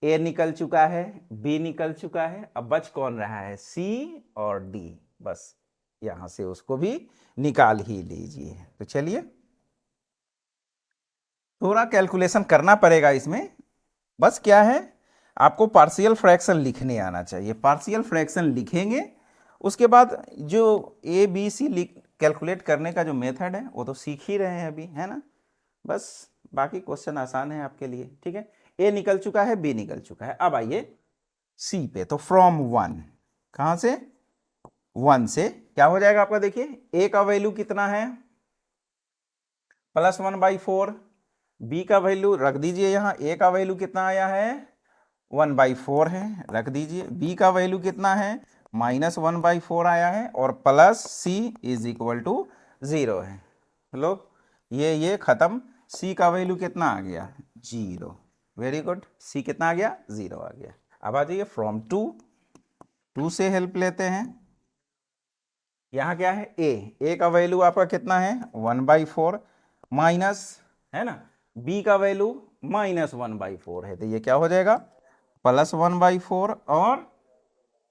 a निकल चुका है, b निकल चुका है, अब बच कौन रहा है, c और d, बस यहां से उसको भी निकाल ही लीजिए। तो चलिए थोड़ा कैलकुलेशन करना पड़ेगा इसमें, बस क्या है, आपको पार्शियल फ्रैक्शन लिखने आना चाहिए। पार्शियल फ्रैक्शन लिखेंगे, उसके बाद जो ए बी सी कैलकुलेट करने का जो मेथड है वो तो सीख ही रहे हैं अभी, है ना। बस बाकी क्वेश्चन आसान है आपके लिए, ठीक है। ए निकल चुका है, बी निकल चुका है, अब आइए सी पे। तो फ्रॉम 1, कहां से, 1 से क्या हो जाएगा आपका, देखिए ए का वैल्यू कितना है, +1/4, बी का वैल्यू रख दीजिए यहाँ, ए का वैल्यू कितना आया है, 1/4 है, रख दीजिए। बी का वैल्यू कितना है, -1/4 आया है, और plus C is equal to 0 है। लो ये खत्म, सी का वैल्यू कितना आ गया, 0, वेरी गुड, सी कितना आ गया, 0 आ गया। अब आ जाइए फ्रॉम 2 से हेल्प लेते हैं। यहाँ क्या है, ए का वैल्यू आपका कितना है, 1/4, माइनस, है ना, बी का वैल्यू -1/4 है, तो ये क्या हो जाएगा, +1/4, और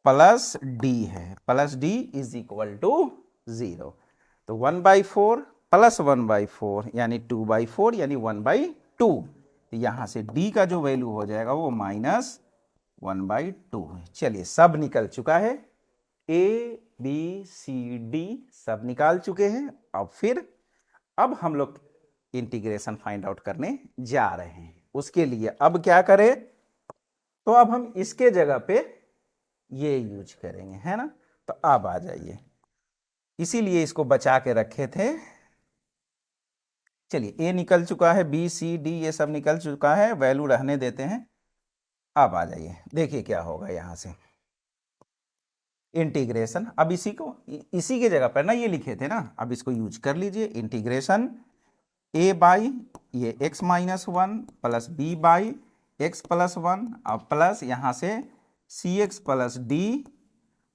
प्लस डी है, plus D is equal to 0, तो 1/4 + 1/4 यानी 2/4 यानी 1/2, तो यहां से डी का जो वैल्यू हो जाएगा वो -1/2 है। चलिए सब निकल चुका है, ए बी सी डी सब निकाल चुके हैं। अब हम लोग इंटीग्रेशन फाइंड आउट करने जा रहे हैं। उसके लिए अब क्या करें, तो अब हम इसके जगह पे ये यूज करेंगे, है ना। तो अब आ जाइए, इसीलिए इसको बचा के रखे थे। चलिए, ए निकल चुका है, बी सी डी ये सब निकल चुका है, वैल्यू रहने देते हैं। अब आ जाइए, देखिए क्या होगा यहां से। इंटीग्रेशन, अब इसी के जगह पर ना ये लिखे थे ना, अब इसको यूज कर लीजिए। इंटीग्रेशन ए बाई ये x minus one plus B by x plus one और प्लस यहाँ से सी एक्स प्लस डी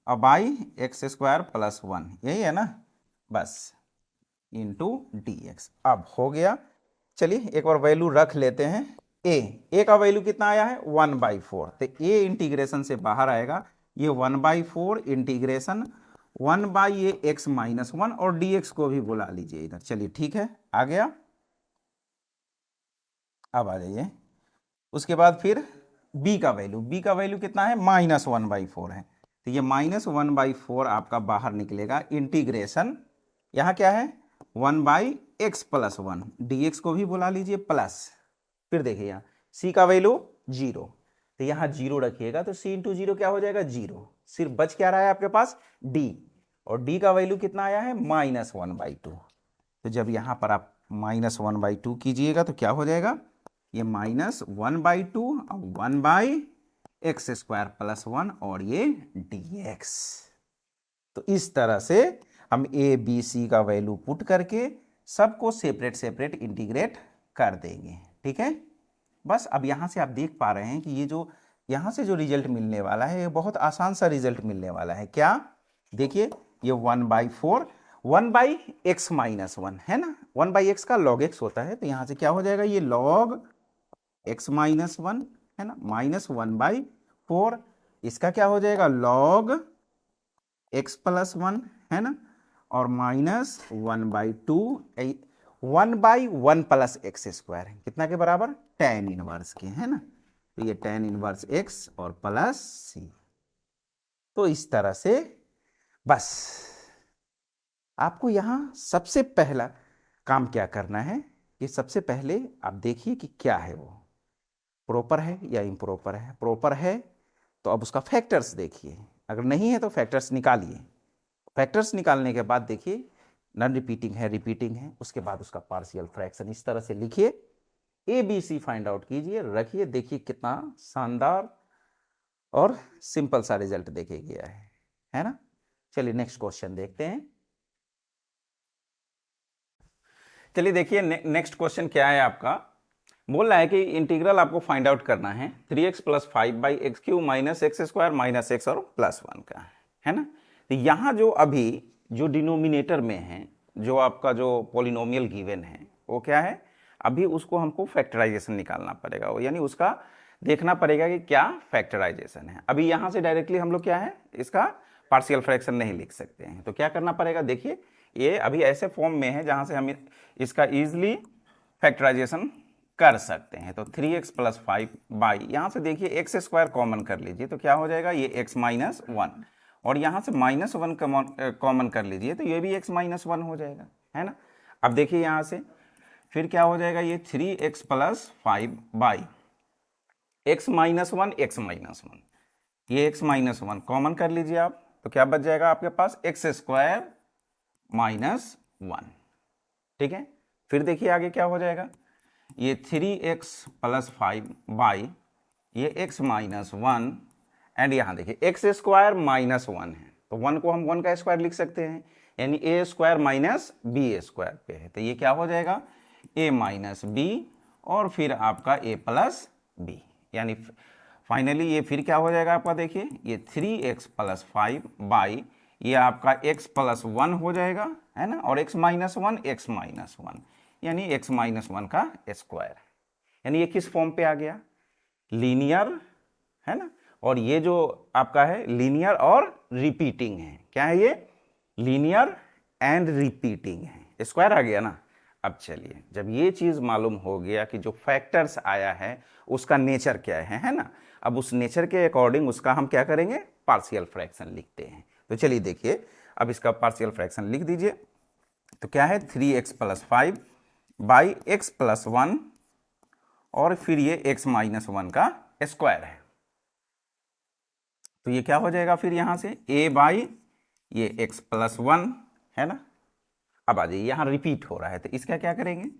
और by x square plus one, यही है ना, बस इंटू डी एक्स। अब हो गया। चलिए एक बार वैल्यू रख लेते हैं। ए का वैल्यू कितना आया है 1/4, तो ए इंटीग्रेशन से बाहर आएगा, ये 1/4 इंटीग्रेशन 1 बाई ये एक्स माइनस वन और डी एक्स को भी बुला लीजिए इधर। चलिए ठीक है, आ गया। अब आ जाइए, उसके बाद फिर b का वैल्यू कितना है -1/4 है, तो ये -1/4 आपका बाहर निकलेगा। इंटीग्रेशन यहाँ क्या है 1/x plus one, D x को भी बुला लीजिए प्लस। फिर देखिए यहाँ c का वैल्यू 0, तो यहाँ 0 रखिएगा, तो c इंटू 0 क्या हो जाएगा 0। सिर्फ बच क्या रहा है आपके पास d, और d का वैल्यू कितना आया है -1/2। तो जब यहाँ पर आप -1/2 कीजिएगा तो क्या हो जाएगा, ये -1/2 और 1/x स्क्वायर प्लस वन और ये dx। तो इस तरह से हम a b c का वैल्यू पुट करके सबको सेपरेट सेपरेट इंटीग्रेट कर देंगे। ठीक है, बस अब यहाँ से आप देख पा रहे हैं कि ये जो यहाँ से जो रिजल्ट मिलने वाला है, ये बहुत आसान सा रिजल्ट मिलने वाला है। क्या, देखिए ये 1/4 1/x माइनस वन है ना, 1/x का log x होता है, तो यहाँ से क्या हो जाएगा, ये log x माइनस वन है ना, -1/4, इसका क्या हो जाएगा log x प्लस वन है ना, और -1/2 1/1 प्लस एक्स स्क्वायर है, कितना के बराबर tan इनवर्स के है ना, तो ये tan इनवर्स x और प्लस c। तो इस तरह से बस आपको यहां सबसे पहला काम क्या करना है कि सबसे पहले आप देखिए कि क्या है, वो प्रॉपर है या इम्प्रॉपर है। प्रॉपर है तो अब उसका फैक्टर्स देखिए, अगर नहीं है तो फैक्टर्स निकालिए। फैक्टर्स निकालने के बाद देखिए नॉन रिपीटिंग है, रिपीटिंग है, उसके बाद उसका पार्शियल फ्रैक्शन इस तरह से लिखिए, a B C find out कीजिए, रखिए, देखिए कितना शानदार और सिंपल सा रिजल्ट देखे गया है ना। चलिए नेक्स्ट क्वेश्चन देखते हैं। चलिए देखिए नेक्स्ट क्वेश्चन क्या है आपका, बोल रहा है कि इंटीग्रल आपको फाइंड आउट करना है 3x + 5/x³ - x² - x और +1 का, है ना। तो यहाँ जो अभी जो डिनोमिनेटर में है, जो आपका जो पॉलिनोमियल गिवन है, वो क्या है, अभी उसको हमको फैक्टराइजेशन निकालना पड़ेगा, यानी उसका देखना पड़ेगा कि क्या फैक्टराइजेशन है। अभी यहाँ से डायरेक्टली हम लोग क्या है, इसका पार्शियल फ्रैक्शन नहीं लिख सकते हैं, तो क्या करना पड़ेगा, देखिए ये अभी ऐसे फॉर्म में है जहाँ से हम इसका ईजिली फैक्टराइजेशन कर सकते हैं। तो 3x + 5 यहाँ से देखिए x² कॉमन कर लीजिए, तो क्या हो जाएगा, ये x - 1, और यहाँ से -1 कॉमन कर लीजिए, तो ये भी x - 1 हो जाएगा, है ना। अब देखिए यहाँ से फिर क्या हो जाएगा, ये 3x + 5 x - 1 x - 1, ये x - 1 कॉमन कर लीजिए आप, तो क्या बच जाएगा आपके पास x² - 1। ठीक है, फिर देखिए आगे क्या हो जाएगा, ये 3x + 5 ये x - 1, एंड यहाँ देखिए x² - 1 है, तो 1 को हम 1 का स्क्वायर लिख सकते हैं, यानी a² - b² पे है, तो ये क्या हो जाएगा a - b और फिर आपका a + b, यानी फाइनली ये फिर क्या हो जाएगा आपका, देखिए ये 3x + 5 ये आपका x + 1 हो जाएगा, है ना, और x - 1 x - 1, यानी x - 1 का स्क्वायर, यानी ये किस फॉर्म पे आ गया, लीनियर, है ना। और ये जो आपका है लीनियर और रिपीटिंग है, क्या है ये, लीनियर एंड रिपीटिंग है, स्क्वायर आ गया ना। अब चलिए, जब ये चीज मालूम हो गया कि जो फैक्टर्स आया है उसका नेचर क्या है ना, अब उस नेचर के अकॉर्डिंग उसका हम क्या करेंगे, पार्शियल फ्रैक्शन लिखते हैं। तो चलिए देखिए, अब इसका पार्शियल फ्रैक्शन लिख दीजिए, तो क्या है 3x + 5/x + 1 और फिर ये x - 1 का स्क्वायर है, तो ये क्या हो जाएगा फिर यहाँ से a बाई ये x + 1 है ना। अब आ जाइए, यहाँ रिपीट हो रहा है तो इसका क्या करेंगे,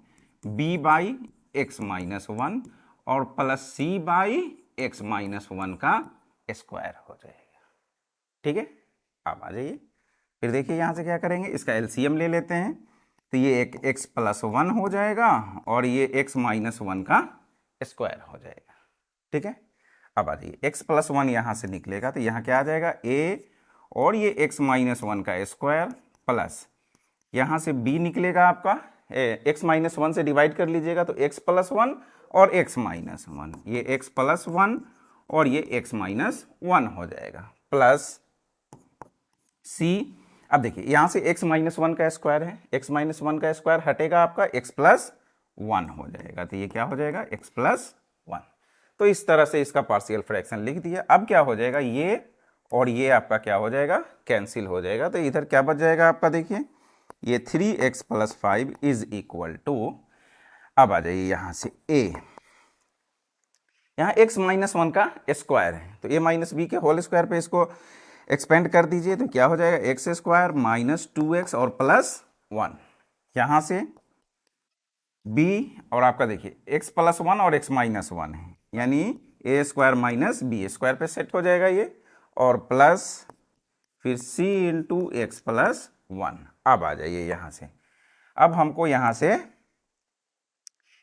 b by x minus one और plus C by x minus one का स्क्वायर हो जाएगा। ठीक है, अब आ जाइए, फिर देखिए यहाँ से क्या करेंगे, इसका एलसीएम ले लेते हैं तो ये एक x प्लस वन हो जाएगा और ये x माइनस वन का स्क्वायर हो जाएगा। ठीक है, अब आ जाइए, x प्लस वन यहाँ से निकलेगा तो यहाँ क्या आ जाएगा a और ये x माइनस वन का स्क्वायर प्लस यहाँ से b निकलेगा आपका x माइनस वन से डिवाइड कर लीजिएगा तो x प्लस वन और x माइनस वन, ये x प्लस वन और ये x माइनस वन हो जाएगा प्लस c। अब देखिए यहाँ से x माइनस वन का स्क्वायर है, x माइनस वन का स्क्वायर हटेगा आपका x प्लस वन हो जाएगा तो ये क्या हो जाएगा x प्लस वन। तो इस तरह से इसका पार्शियल फ्रैक्शन लिख दिया। अब क्या हो जाएगा, ये और ये आपका क्या हो जाएगा, कैंसिल हो जाएगा। तो इधर क्या बच जाएगा आपका, देखिए ये 3x plus 5 is equal to, अब आ जाइए यहाँ से a, यहाँ x माइनस वन का स्क्वायर है तो a माइनस बी के होल स्क्वायर पे इसको एक्सपेंड कर दीजिए तो क्या हो जाएगा, एक्स स्क्वायर माइनस 2x और प्लस वन, यहाँ से b और आपका देखिए x प्लस वन और x माइनस वन है यानी a square minus b square पे सेट हो जाएगा ये, और प्लस फिर c into x plus one. अब आ जाइए यहाँ से, अब हमको यहाँ से,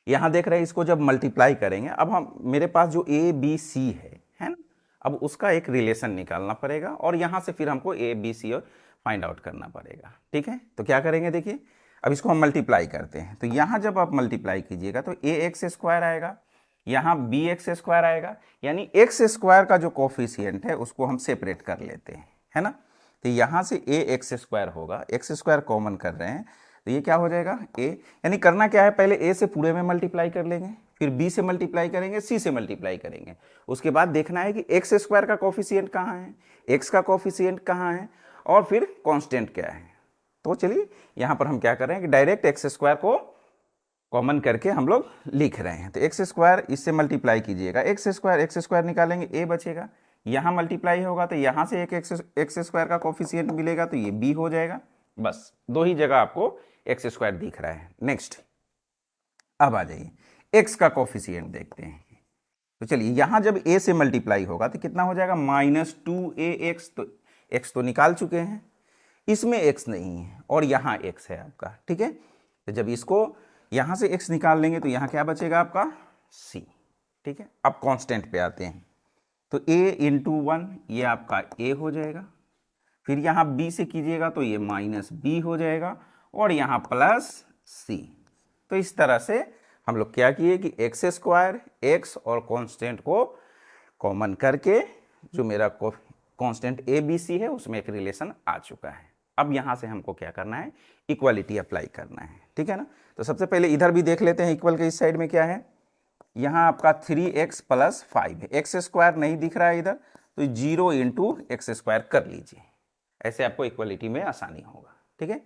यहाँ देख रहे हैं इसको जब मल्टीप्लाई करेंगे, अब हम मेरे पास जो a b c है ना, अब उसका एक रिलेशन निकालना पड़ेगा और यहाँ से फिर हमको a b c और फाइंड आउट करना पड़ेगा। ठीक है, तो क्या करेंगे, देखिए अब इसको हम मल्टीप्लाई करते हैं तो यहाँ जब आप मल्टीप्लाई कीजिएगा तो a एक्स स्क्वायर आएगा, यहाँ b एक्स स्क्वायर आएगा, यानी एक्स स्क्वायर का जो कोफिशिएंट है उसको हम सेपरेट कर लेते हैं, है ना। तो यहाँ से a एक्स स्क्वायर होगा, एक्स स्क्वायर कॉमन कर रहे हैं तो ये क्या हो जाएगा a, यानी करना क्या है, पहले a से पूरे में मल्टीप्लाई कर लेंगे, फिर b से मल्टीप्लाई करेंगे, c से मल्टीप्लाई करेंगे, उसके बाद देखना है कि एक्स स्क्वायर का कोफिशिएंट कहाँ है, x का कोफिशिएंट कहाँ है और फिर कांस्टेंट क्या है। तो चलिए यहाँ पर हम क्या कर रहे हैं कि डायरेक्ट एक्स स्क्वायर को कॉमन करके हम लोग लिख रहे हैं। तो एक्स स्क्वायर इससे मल्टीप्लाई कीजिएगा, एक्स स्क्वायर निकालेंगे, a बचेगा, यहाँ मल्टीप्लाई होगा तो यहाँ से एक एक्स स्क्वायर का कोफिशिएंट मिलेगा तो ये b हो जाएगा। बस दो ही जगह आपको एक्स स्क्वायर दिख रहा है। नेक्स्ट, अब आ जाइए x का कोफिशिएंट देखते हैं। तो चलिए यहाँ जब a से मल्टीप्लाई होगा तो कितना हो जाएगा, माइनस 2ax, तो x तो निकाल चुके हैं, इसमें x नहीं है और यहाँ x है आपका। ठीक है, तो जब इसको यहाँ से x निकाल लेंगे तो यहाँ क्या बचेगा आपका c। ठीक है, अब कांस्टेंट पे आते हैं तो a इंटू वन ये आपका a हो जाएगा, फिर यहाँ b से कीजिएगा तो ये माइनस b हो जाएगा और यहाँ प्लस c। तो इस तरह से हम लोग क्या किए कि एक्स स्क्वायर, एक्स और कांस्टेंट को कॉमन करके जो मेरा कांस्टेंट ए बी सी है उसमें एक रिलेशन आ चुका है। अब यहाँ से हमको क्या करना है, इक्वालिटी अप्लाई करना है। ठीक है ना, तो सबसे पहले इधर भी देख लेते हैं, इक्वल के इस साइड में क्या है, यहाँ आपका 3x प्लस 5 है, एक्स स्क्वायर नहीं दिख रहा है इधर तो 0 इंटू एक्स स्क्वायर कर लीजिए, ऐसे आपको इक्वालिटी में आसानी होगा। ठीक है,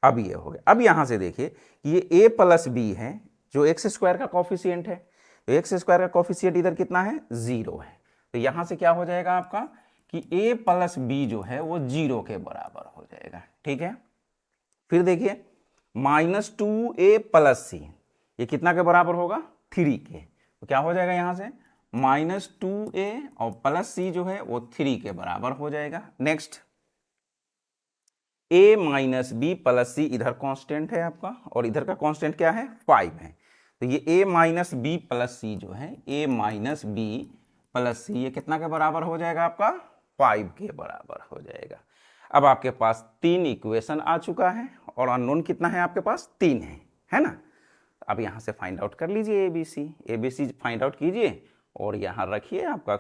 अब ये हो गया। अब यहाँ से देखिए कि ये a प्लस बी है जो एक्स स्क्वायर का कोफिशिएंट है, तो एक्स स्क्वायर का कोफिशिएंट इधर कितना है, 0 है, तो यहाँ से क्या हो जाएगा आपका कि a प्लस बी जो है वो 0 के बराबर हो जाएगा। ठीक है, फिर देखिए माइनस 2a प्लस सी ये कितना के बराबर होगा, 3 के, तो क्या हो जाएगा यहाँ से माइनस 2a और प्लस सी जो है वो 3 के बराबर हो जाएगा। Next, a minus B plus C इधर कांस्टेंट है आपका और इधर का कांस्टेंट क्या है, 5 है, तो ये a minus B plus C जो है, a माइनस बी प्लस सी ये कितना के बराबर हो जाएगा आपका, 5 के बराबर हो जाएगा। अब आपके पास 3 इक्वेशन आ चुका है और अननोन कितना है आपके पास, 3 है ना। अब यहाँ से फाइंड आउट कर लीजिए a B C find out कीजिए और यहाँ रखिए, आपका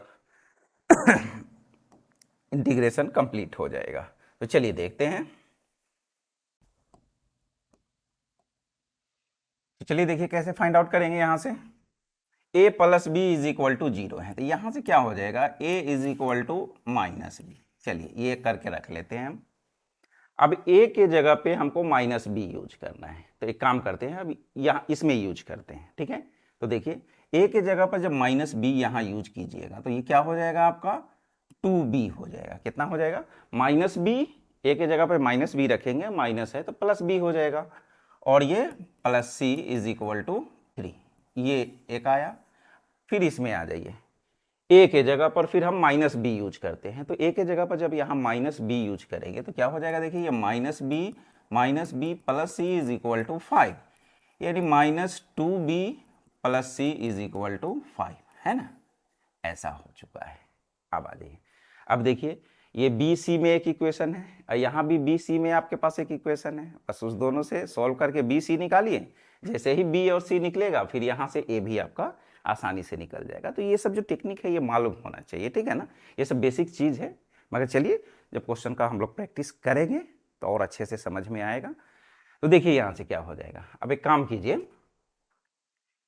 इंटीग्रेशन कंप्लीट हो जाएगा। तो चलिए देखते हैं, तो चलिए देखिए कैसे फाइंड आउट करेंगे। यहाँ से a plus b is equal to 0 है, तो यहाँ से क्या हो जाएगा, a is equal to minus b. चलिए ये करके रख लेते हैं हम। अब a के जगह पे हमको माइनस बी यूज करना है, तो एक काम करते हैं, अब यहाँ इसमें यूज करते हैं। ठीक है, तो देखिए a के जगह पर जब माइनस बी यहाँ यूज कीजिएगा तो ये क्या हो जाएगा आपका 2b हो जाएगा। कितना हो जाएगा, माइनस बी ए के जगह पे माइनस बी रखेंगे, माइनस है तो प्लस बी हो जाएगा, और ये plus C is equal to 3, ये एक आया। फिर इसमें आ जाइए, ए के जगह पर फिर हम माइनस बी यूज करते हैं, तो ए के जगह पर जब यहाँ माइनस बी यूज करेंगे तो क्या हो जाएगा, देखिए ये minus B plus C is equal to 5, यानी -2b plus C is equal to 5, है ना, ऐसा हो चुका है। अब आ जाइए, अब देखिए ये बी सी में एक इक्वेशन है और यहाँ भी बी सी में आपके पास एक इक्वेशन है, बस उस दोनों से सॉल्व करके बी सी निकालिए। जैसे ही बी और सी निकलेगा फिर यहाँ से ए भी आपका आसानी से निकल जाएगा। तो ये सब जो टेक्निक है ये मालूम होना चाहिए, ठीक है ना, ये सब बेसिक चीज़ है। मगर चलिए जब क्वेश्चन का हम लोग प्रैक्टिस करेंगे तो और अच्छे से समझ में आएगा। तो देखिए यहाँ से क्या हो जाएगा, अब एक काम कीजिए,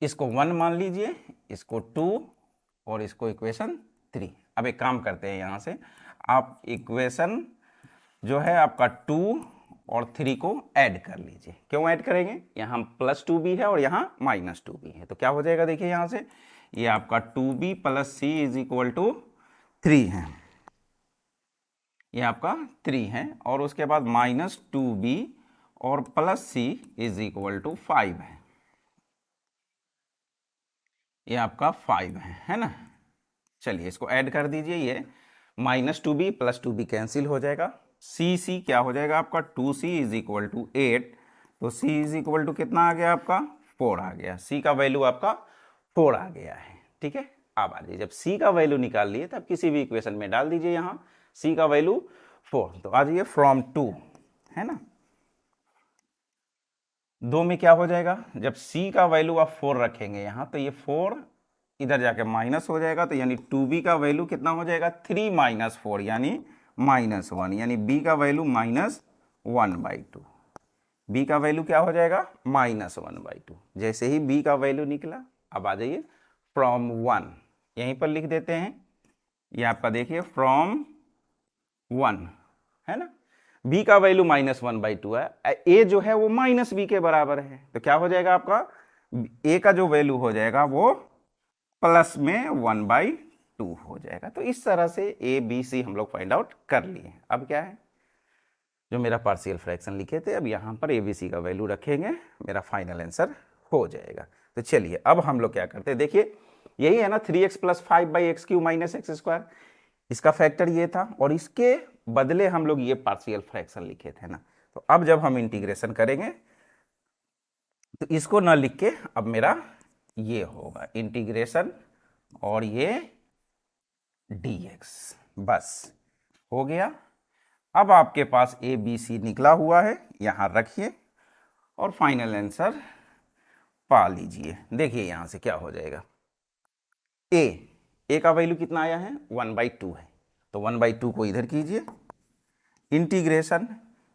इसको 1 मान लीजिए, इसको 2 और इसको इक्वेशन 3। अब एक काम करते हैं, यहाँ से आप इक्वेशन जो है आपका 2 और 3 को ऐड कर लीजिए। क्यों ऐड करेंगे, यहाँ +2 भी है और यहाँ -2 भी है, तो क्या हो जाएगा, देखिए यहाँ से ये आपका 2b plus C is equal to 3 है, ये आपका 3 है, और उसके बाद -2b और plus C is equal to 5 है, ये आपका 5 है ना। चलिए इसको ऐड कर दीजिए, ये -2b प्लस 2b कैंसिल हो जाएगा, सी क्या हो जाएगा आपका 2c इज इक्वल टू 8, तो c इज इक्वल टू कितना आ गया आपका 4 आ गया, c का वैल्यू आपका 4 आ गया है, ठीक है। अब आ जाइए, जब c का वैल्यू निकाल लिए तब किसी भी इक्वेशन में डाल दीजिए, यहाँ c का वैल्यू 4, तो आ जाइए फ्रॉम 2, है ना, 2 में क्या हो जाएगा, जब c का वैल्यू आप 4 रखेंगे यहाँ तो ये 4 इधर जाके माइनस हो जाएगा, तो यानी 2b का वैल्यू कितना हो जाएगा 3 - 4 यानी -1, यानी b का वैल्यू -1/2, b का वैल्यू क्या हो जाएगा -1/2। जैसे ही b का वैल्यू निकला, अब आ जाइए फ्रॉम 1, यहीं पर लिख देते हैं, ये आपका देखिए फ्रॉम 1 है ना, b का वैल्यू -1/2 है, a जो है वो -b के बराबर है, तो क्या हो जाएगा आपका a का जो वैल्यू हो जाएगा वो प्लस में 1/2 हो जाएगा। तो इस तरह से ए बी सी हम लोग फाइंड आउट कर लिए। अब क्या है, जो मेरा पार्शियल फ्रैक्शन लिखे थे, अब यहाँ पर ए बी सी का वैल्यू रखेंगे, मेरा फाइनल आंसर हो जाएगा। तो चलिए अब हम लोग क्या करते हैं, देखिए यही है ना 3x + 5/x³ - x², इसका फैक्टर ये था और इसके बदले हम लोग ये पार्शियल फ्रैक्शन लिखे थे ना। तो अब जब हम इंटीग्रेशन करेंगे तो इसको ना लिख के अब मेरा ये होगा इंटीग्रेशन और ये dx, बस हो गया। अब आपके पास ए बी सी निकला हुआ है, यहां रखिए और फाइनल आंसर पा लीजिए। देखिए यहां से क्या हो जाएगा, ए का वैल्यू कितना आया है 1/2 है, तो 1/2 को इधर कीजिए, इंटीग्रेशन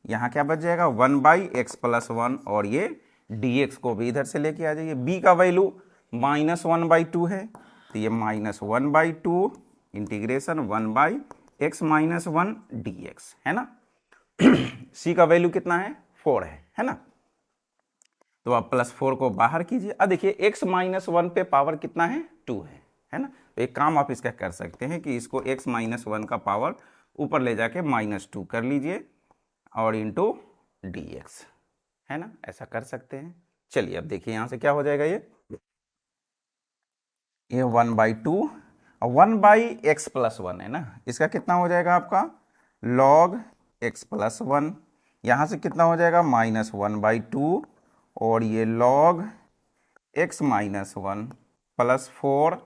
यहां क्या बच जाएगा 1/x + 1 और ये dx को भी इधर से लेके आ जाइए। b का वैल्यू -1/2 है, तो ये -1/2 इंटीग्रेशन 1/x - 1 dx है ना। c का वैल्यू कितना है 4 है ना, तो आप +4 को बाहर कीजिए। अब देखिए x - 1 पे पावर कितना है 2 है ना, तो एक काम आप इसका कर सकते हैं कि इसको x - 1 का पावर ऊपर ले जाके -2 कर लीजिए और इंटू dx, है ना, ऐसा कर सकते हैं। चलिए अब देखिए यहां से क्या हो जाएगा, ये 1/2 और 1/x + 1 है ना, इसका कितना हो जाएगा आपका log x + 1, यहाँ से कितना हो जाएगा -1/2 और ये log x - 1 + 4।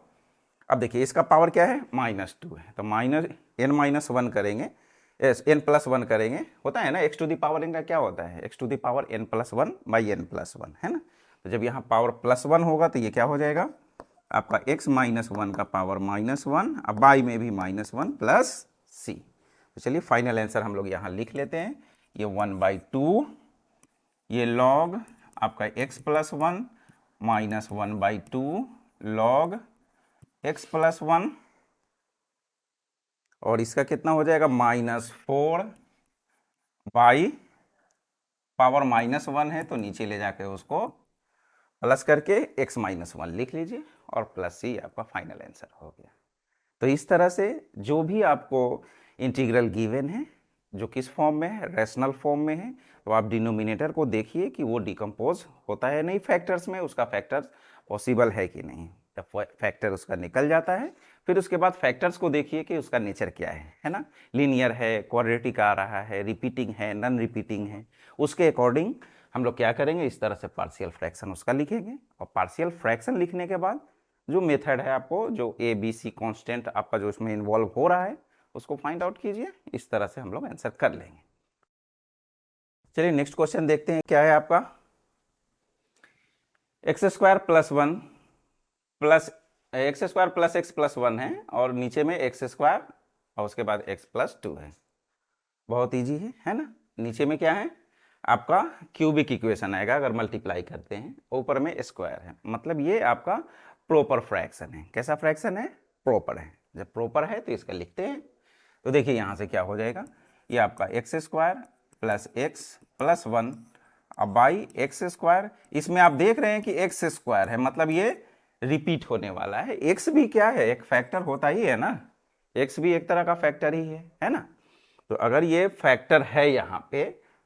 अब देखिए इसका पावर क्या है -2 है, तो n-1 करेंगे, n+1 करेंगे, होता है ना x टू दी पावर इनका क्या होता है x to the power n+1/n+1 है ना। तो जब यहाँ पावर +1 होगा तो ये क्या हो जाएगा आपका x - 1 का पावर -1, अब बाई में भी -1 + c। तो चलिए फाइनल आंसर हम लोग यहाँ लिख लेते हैं, ये 1/2, ये log आपका x + 1 -1/2 log x + 1 और इसका कितना हो जाएगा -4 बाई पावर -1 है तो नीचे ले जाके उसको प्लस करके x - 1 लिख लीजिए और प्लस c आपका फाइनल आंसर हो गया। तो इस तरह से जो भी आपको इंटीग्रल गिवन है जो किस फॉर्म में है, रेशनल फॉर्म में है, तो आप डिनोमिनेटर को देखिए कि वो डिकम्पोज होता है नहीं फैक्टर्स में, उसका फैक्टर्स पॉसिबल है कि नहीं। जब फैक्टर उसका निकल जाता है फिर उसके बाद फैक्टर्स को देखिए कि उसका नेचर क्या है ना, लीनियर है, क्वाड्रेटिक आ रहा है, रिपीटिंग है, नॉन रिपीटिंग है, उसके अकॉर्डिंग हम लोग क्या करेंगे, इस तरह से पार्शियल फ्रैक्शन उसका लिखेंगे। और पार्शियल फ्रैक्शन लिखने के बाद जो मेथड है आपको, जो ए बी सी कॉन्स्टेंट आपका जो इसमें इन्वॉल्व हो रहा है उसको फाइंड आउट कीजिए। इस तरह से हम लोग आंसर कर लेंगे। चलिए नेक्स्ट क्वेश्चन देखते हैं क्या है आपका। X square plus one plus x square plus x plus one है और नीचे में एक्स स्क्वायर और उसके बाद एक्स प्लस टू है। बहुत ईजी है ना। नीचे में क्या है आपका क्यूबिक इक्वेशन आएगा अगर मल्टीप्लाई करते हैं, ऊपर में स्क्वायर है, मतलब ये आपका प्रॉपर फ्रैक्शन है। कैसा फ्रैक्शन है, प्रॉपर है। जब प्रॉपर है तो इसका लिखते हैं। तो देखिए यहाँ से क्या हो जाएगा, ये आपका x square plus x plus one अब बाई एक्स स्क्वायर। इसमें आप देख रहे हैं कि एक्स स्क्वायर है, मतलब ये रिपीट होने वाला है। एक्स भी क्या है, एक फैक्टर होता ही है ना, एक्स भी एक तरह का फैक्टर ही है ना। तो अगर ये फैक्टर है यहाँ पे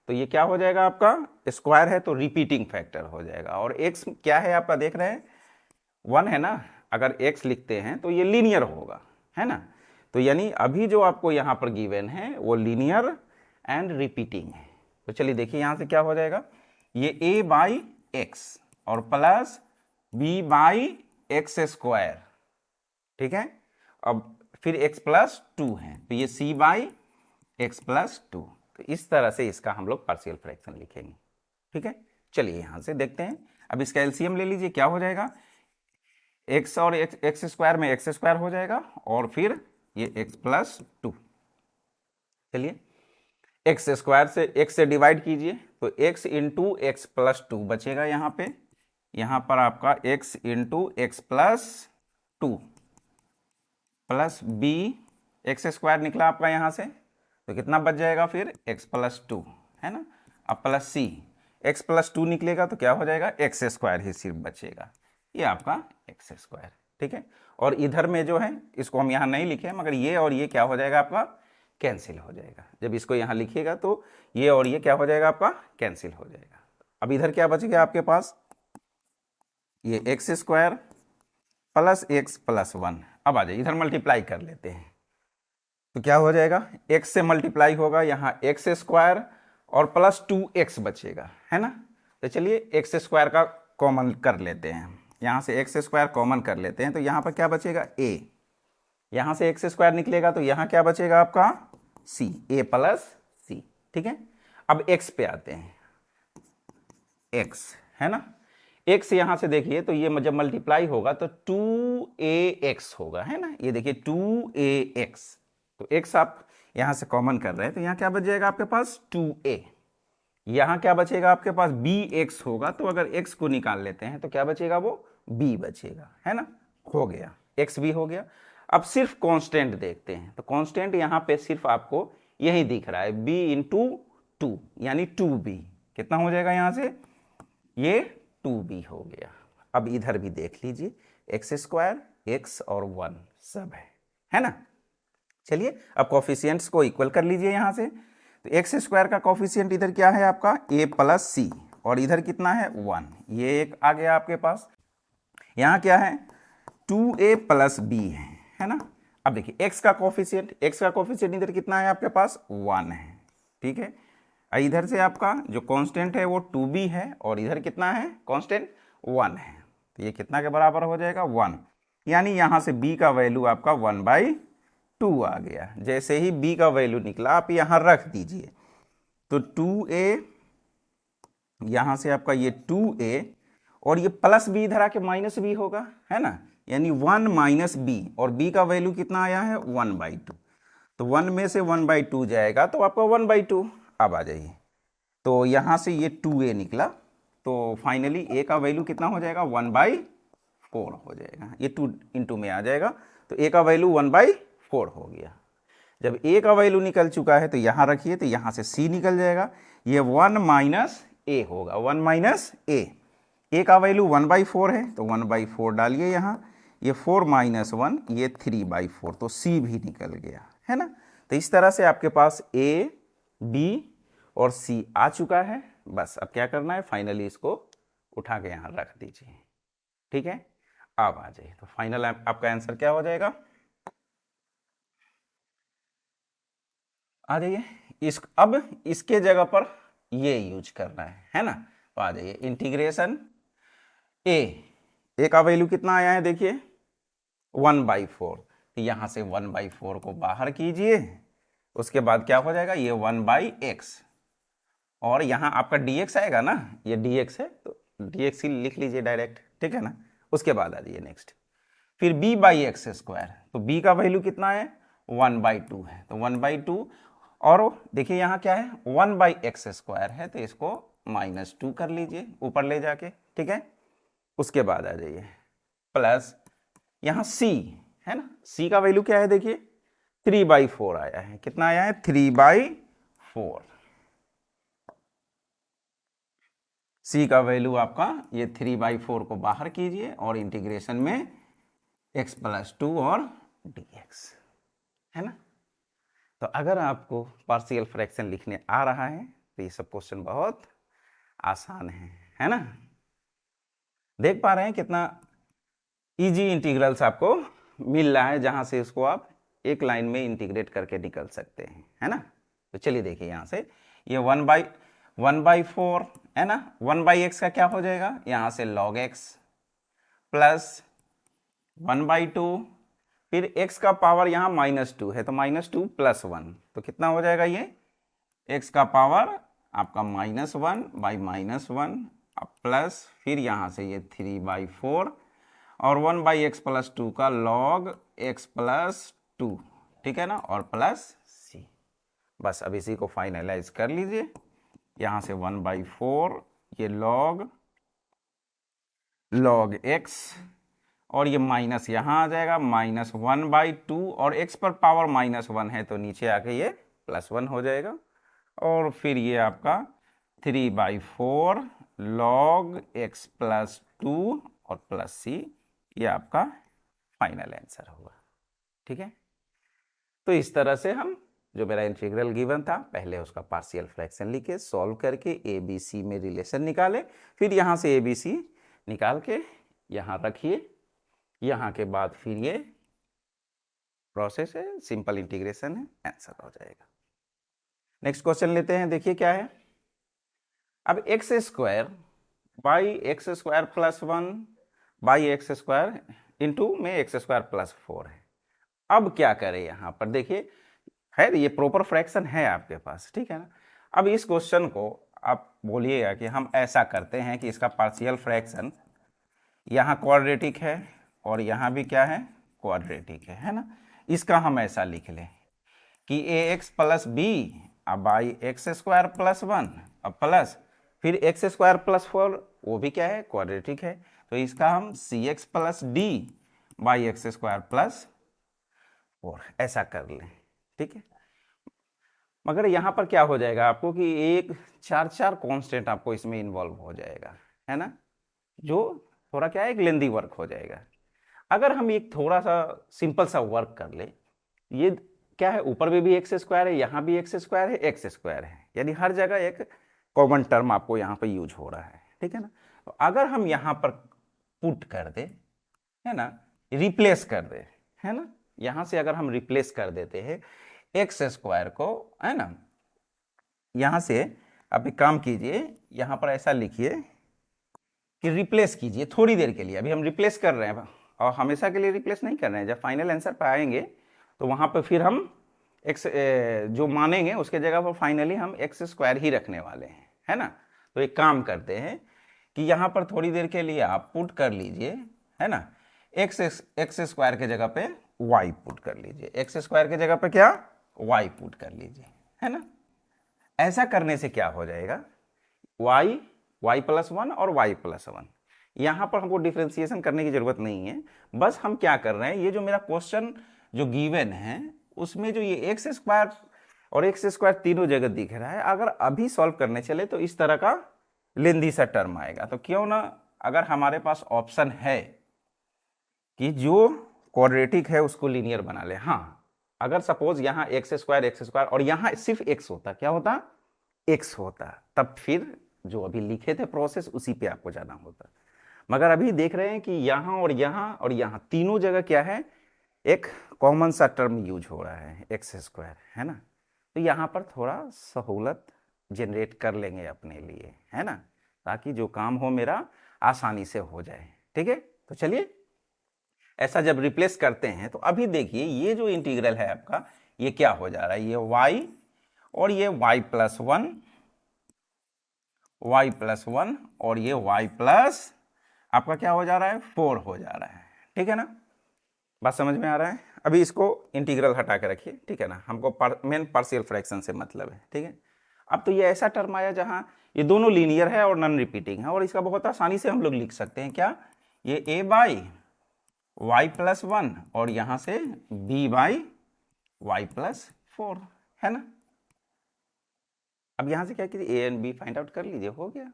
तो ये क्या हो जाएगा, आपका स्क्वायर है तो रिपीटिंग फैक्टर हो जाएगा। और एक्स क्या है आपका, देख रहे हैं वन है ना, अगर एक्स लिखते हैं तो ये लीनियर होगा, है ना। तो यानी अभी जो आपको यहाँ पर गिवन है वो लीनियर एंड रिपीटिंग है। तो चलिए देखिए यहाँ से क्या हो जाएगा, ये a बाई एक्स और plus b by x square, ठीक है। अब फिर x प्लस टू है तो ये c by x plus two. तो इस तरह से इसका हम लोग पार्शियल फ्रैक्शन लिखेंगे, ठीक है। चलिए यहाँ से देखते हैं। अब इसका एलसीएम ले लीजिए, क्या हो जाएगा, x और एक्स स्क्वायर में एक्स स्क्वायर हो जाएगा और फिर ये x प्लस टू। चलिए एक्स स्क्वायर से एक्स से डिवाइड कीजिए तो x into x plus two बचेगा यहाँ पे। यहाँ पर आपका x into x plus two plus b x square निकला आपका यहाँ से, तो कितना बच जाएगा फिर x प्लस टू, है ना। अब plus c x plus two निकलेगा तो क्या हो जाएगा, एक्स स्क्वायर ही सिर्फ बचेगा, ये आपका एक्स स्क्वायर, ठीक है। और इधर में जो है इसको हम यहाँ नहीं लिखे मगर ये और ये क्या हो जाएगा आपका, कैंसिल हो जाएगा। जब इसको यहाँ लिखिएगा तो ये और ये क्या हो जाएगा आपका, कैंसिल हो जाएगा। अब इधर क्या बच गया आपके पास, ये x square plus x plus one. अब आ जाइए इधर मल्टीप्लाई कर लेते हैं तो क्या हो जाएगा, x से मल्टीप्लाई होगा यहाँ एक्स स्क्वायर और प्लस टू एक्स बचेगा, है ना। तो चलिए एक्स स्क्वायर का कॉमन कर लेते हैं, यहाँ से एक्स स्क्वायर कॉमन कर लेते हैं तो यहाँ पर क्या बचेगा a, यहाँ से एक्स स्क्वायर निकलेगा तो यहाँ क्या बचेगा आपका c, a प्लस c, ठीक है। अब x पे आते हैं, x है ना, x यहाँ से देखिए तो ये जब मल्टीप्लाई होगा तो 2ax होगा, है ना। ये देखिए 2ax, तो x आप यहाँ से कॉमन कर रहे हैं तो यहाँ क्या बच जाएगा आपके पास 2a। यहाँ क्या बचेगा आपके पास bx होगा, तो अगर x को निकाल लेते हैं तो क्या बचेगा, वो b बचेगा, है ना। हो गया, x भी हो गया। अब सिर्फ कांस्टेंट देखते हैं तो कांस्टेंट यहाँ पे सिर्फ आपको यही दिख रहा है b इंटू टू यानी 2b। कितना हो जाएगा यहाँ से, ये 2b हो गया। अब इधर भी देख लीजिए एक्स स्क्वायर एक्स और 1 सब है ना। चलिए अब कोफिशिएंट्स को इक्वल कर लीजिए यहाँ से। तो एक्स स्क्वायर का कोफिशिएंट इधर क्या है आपका a प्लस सी और इधर कितना है 1, ये एक आ गया आपके पास। यहाँ क्या है 2a प्लस b है ना। अब देखिए x का कोफिशिएंट इधर कितना है आपके पास 1 है, ठीक है। इधर से आपका जो कांस्टेंट है वो 2b है और इधर कितना है कांस्टेंट 1 है, तो ये कितना के बराबर हो जाएगा 1, यानी यहाँ से b का वैल्यू आपका 1/2 आ गया। जैसे ही b का वैल्यू निकला आप यहाँ रख दीजिए तो 2a, यहाँ से आपका ये 2a और ये प्लस b इधर आके माइनस b होगा, है ना, यानी 1 माइनस b और b का वैल्यू कितना आया है 1/2, तो 1 में से 1/2 जाएगा तो आपका 1/2। अब आ जाइए तो यहाँ से ये 2a निकला तो फाइनली a का वैल्यू कितना हो जाएगा 1/4 हो जाएगा, ये 2 इंटू में आ जाएगा तो a का वैल्यू 1/4 हो गया। जब a का वैल्यू निकल चुका है तो यहाँ रखिए तो यहाँ से c निकल जाएगा, ये 1 माइनस a होगा, 1 माइनस a का वैल्यू 1/4 है तो 1/4 डालिए यहाँ, ये 4 माइनस 1 ये 3/4 तो c भी निकल गया, है ना। तो इस तरह से आपके पास a बी और सी आ चुका है। बस अब क्या करना है, फाइनली इसको उठा के यहाँ रख दीजिए। ठीक है, अब आ जाइए, तो फाइनल आपका आंसर क्या हो जाएगा, आ जाइए। अब इसके जगह पर ये यूज करना है ना। तो आ जाइए, इंटीग्रेशन ए का वैल्यू कितना आया है देखिए 1/4, तो यहां से 1/4 को बाहर कीजिए, उसके बाद क्या हो जाएगा, ये 1/x, और यहाँ आपका dx आएगा ना, ये dx है तो dx ही लिख लीजिए डायरेक्ट, ठीक है ना। उसके बाद आ जाइए नेक्स्ट, फिर b/x², तो b का वैल्यू कितना है 1/2 है, तो 1/2, और देखिए यहाँ क्या है 1/x² है, तो इसको -2 कर लीजिए ऊपर ले जाके, ठीक है। उसके बाद आ जाइए प्लस यहाँ c है ना, c का वैल्यू क्या है देखिए 3/4 आया है, कितना आया है 3/4, c का वैल्यू आपका ये 3/4 को बाहर कीजिए और इंटीग्रेशन में x+2 और dx, है ना। तो अगर आपको पार्शियल फ्रैक्शन लिखने आ रहा है तो ये सब क्वेश्चन बहुत आसान है ना। देख पा रहे हैं कितना इजी इंटीग्रल्स आपको मिल रहा है, जहां से इसको आप एक लाइन में इंटीग्रेट करके निकल सकते हैं, है ना। तो चलिए देखिए यहाँ से ये 1/4 है ना, 1/x का क्या हो जाएगा, यहाँ से log x प्लस 1/2, फिर x का पावर यहाँ -2 है तो -2 + 1, तो कितना हो जाएगा ये x का पावर आपका -1/-1 प्लस फिर यहाँ से ये 3/4 और 1/x + 2 का log x + 2, ठीक है ना, और प्लस c। बस अब इसी को फाइनलाइज कर लीजिए, यहाँ से 1/4 ये log x और ये माइनस यहाँ आ जाएगा -1/2 और x पर पावर -1 है तो नीचे आके ये +1 हो जाएगा, और फिर ये आपका 3/4 log x + 2 और प्लस c, ये आपका फाइनल आंसर होगा, ठीक है। तो इस तरह से हम जो मेरा इंटीग्रल गिवन था पहले उसका पार्शियल फ्रैक्शन लिखे, सॉल्व करके ए बी सी में रिलेशन निकाले, फिर यहाँ से ए बी सी निकाल के यहाँ रखिए, यहाँ के बाद फिर ये प्रोसेस है, सिंपल इंटीग्रेशन है, आंसर हो जाएगा। नेक्स्ट क्वेश्चन लेते हैं, देखिए क्या है। अब x² by x² + 1 by x² into में x² + 4 है। अब क्या करें, यहाँ पर देखिए है ये प्रॉपर फ्रैक्शन है आपके पास, ठीक है ना। अब इस क्वेश्चन को आप बोलिएगा कि हम ऐसा करते हैं कि इसका पार्शियल फ्रैक्शन यहाँ क्वाड्रेटिक है और यहाँ भी क्या है क्वाड्रेटिक है ना। इसका हम ऐसा लिख लें कि ax + b बाई x² + 1 अब प्लस फिर x² + 4 वो भी क्या है क्वाड्रेटिक है, तो इसका हम cx + d बाई x² + 4 ऐसा कर लें, ठीक है। मगर यहाँ पर क्या हो जाएगा आपको कि एक 4 कांस्टेंट आपको इसमें इन्वॉल्व हो जाएगा, है ना, जो थोड़ा क्या है एक लेंदी वर्क हो जाएगा। अगर हम एक थोड़ा सा सिंपल सा वर्क कर ले, ये क्या है ऊपर में भी x² है, यहाँ भी x² है, x² है, यानी हर जगह एक कॉमन टर्म आपको यहाँ पर यूज हो रहा है, ठीक है ना। तो अगर हम यहाँ पर पुट कर दे, है ना, रिप्लेस कर दे, है ना, यहाँ से अगर हम रिप्लेस कर देते हैं x² को, है ना, यहाँ से आप एक काम कीजिए, यहाँ पर ऐसा लिखिए कि रिप्लेस कीजिए थोड़ी देर के लिए, अभी हम रिप्लेस कर रहे हैं और हमेशा के लिए रिप्लेस नहीं कर रहे हैं, जब फाइनल आंसर पर आएंगे तो वहाँ पर फिर हम x जो मानेंगे उसके जगह पर फाइनली हम x² ही रखने वाले हैं, है ना। तो एक काम करते हैं कि यहाँ पर थोड़ी देर के लिए आप पुट कर लीजिए, है ना, x² के जगह पे y पुट कर लीजिए, x² के जगह पे क्या y पुट कर लीजिए, है ना। ऐसा करने से क्या हो जाएगा y + 1 और y + 1, यहाँ पर हमको डिफ्रेंसिएशन करने की जरूरत नहीं है। बस हम क्या कर रहे हैं, ये जो मेरा क्वेश्चन जो गिवन है उसमें जो ये x² और x² तीनों जगह दिख रहा है, अगर अभी सॉल्व करने चले तो इस तरह का लेंदी सा टर्म आएगा। तो क्यों ना अगर हमारे पास ऑप्शन है कि जो क्वाड्रेटिक है उसको लीनियर बना ले, हाँ अगर सपोज यहाँ एक्स स्क्वायर और यहाँ सिर्फ एक्स होता, क्या होता, एक्स होता, तब फिर जो अभी लिखे थे प्रोसेस उसी पे आपको जाना होता। मगर अभी देख रहे हैं कि यहाँ और यहाँ तीनों जगह क्या है, एक कॉमन सा टर्म यूज हो रहा है एक्स स्क्वायर, है ना। तो यहाँ पर थोड़ा सहूलत जनरेट कर लेंगे अपने लिए, है ना, ताकि जो काम हो मेरा आसानी से हो जाए। ठीक है, तो चलिए ऐसा जब रिप्लेस करते हैं तो अभी देखिए ये जो इंटीग्रल है आपका, ये क्या हो जा रहा है, ये y और ये y प्लस वन और ये y प्लस आपका क्या हो जा रहा है, 4 हो जा रहा है। ठीक है ना, बात समझ में आ रहा है। अभी इसको इंटीग्रल हटा के रखिए, ठीक है ना, हमको मेन पार्शियल फ्रैक्शन से मतलब है। ठीक है, अब तो ये ऐसा टर्म आया जहां ये दोनों लीनियर है और नॉन रिपीटिंग है, और इसका बहुत आसानी से हम लोग लिख सकते हैं क्या, ये a बाई वाई प्लस 1 और यहां से b बाई वाई प्लस 4, है ना। अब यहां से क्या कीजिए, a and b find out कर लीजिए, हो गया।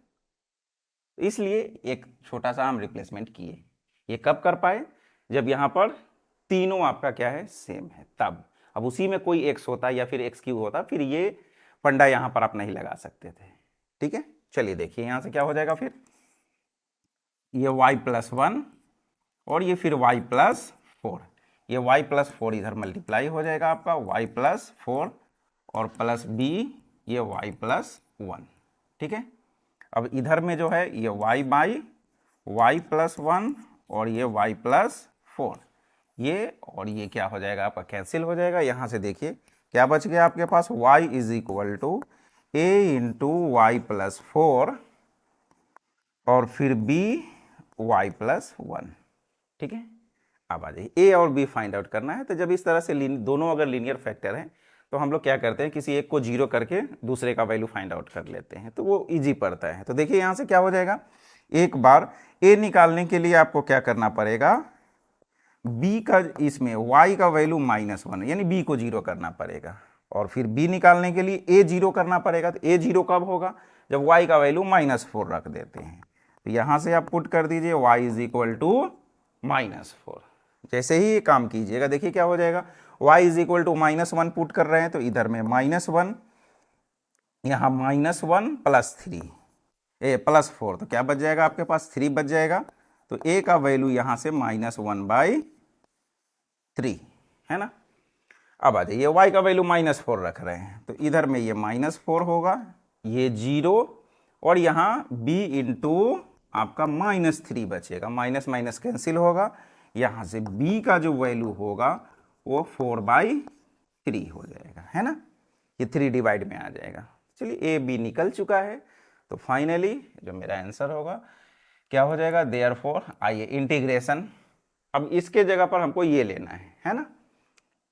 इसलिए एक छोटा सा हम रिप्लेसमेंट किए। ये कब कर पाए, जब यहां पर तीनों आपका क्या है, सेम है, तब। अब उसी में कोई एक्स होता या फिर एक्स क्यू होता, फिर ये फंडा यहां पर आप नहीं लगा सकते थे। ठीक है, चलिए देखिए यहां से क्या हो जाएगा, फिर ये y प्लस 1 और ये फिर y प्लस 4, ये y प्लस 4 इधर मल्टीप्लाई हो जाएगा आपका y प्लस 4 और प्लस b ये y प्लस 1। ठीक है, अब इधर में जो है ये y बाई वाई प्लस 1 और ये y प्लस 4, ये और ये क्या हो जाएगा आपका, कैंसिल हो जाएगा। यहाँ से देखिए क्या बच गया आपके पास, y is equal to a into y plus 4 और फिर b y प्लस 1। ठीक है, अब आ जाइए a और b फाइंड आउट करना है। तो जब इस तरह से दोनों अगर लीनियर फैक्टर हैं तो हम लोग क्या करते हैं, किसी एक को जीरो करके दूसरे का वैल्यू फाइंड आउट कर लेते हैं, तो वो इजी पड़ता है। तो देखिए यहाँ से क्या हो जाएगा, एक बार a निकालने के लिए आपको क्या करना पड़ेगा, b का इसमें y का वैल्यू -1 यानी b को जीरो करना पड़ेगा, और फिर b निकालने के लिए a जीरो करना पड़ेगा। तो a जीरो कब होगा, जब y का वैल्यू -4 रख देते हैं। तो यहाँ से आप पुट कर दीजिए y इज इक्वल टू -4। जैसे ही ये काम कीजिएगा देखिए क्या हो जाएगा, y is equal to -1 put कर रहे हैं तो इधर में -1, यहाँ -1 प्लस 3 प्लस 4, तो क्या बच जाएगा आपके पास, 3 बच जाएगा। तो a का वैल्यू यहाँ से -1/3, है ना। अब आ जाइए y का वैल्यू -4 रख रहे हैं तो इधर में ये -4 होगा, ये 0 और यहाँ b इंटू आपका -3 बचेगा, माइनस माइनस कैंसिल होगा। यहाँ से b का जो वैल्यू होगा वो 4/3 हो जाएगा, है ना, ये 3 डिवाइड में आ जाएगा। चलिए a b निकल चुका है, तो फाइनली जो मेरा आंसर होगा क्या हो जाएगा, देयरफॉर आइए इंटीग्रेशन। अब इसके जगह पर हमको ये लेना है ना,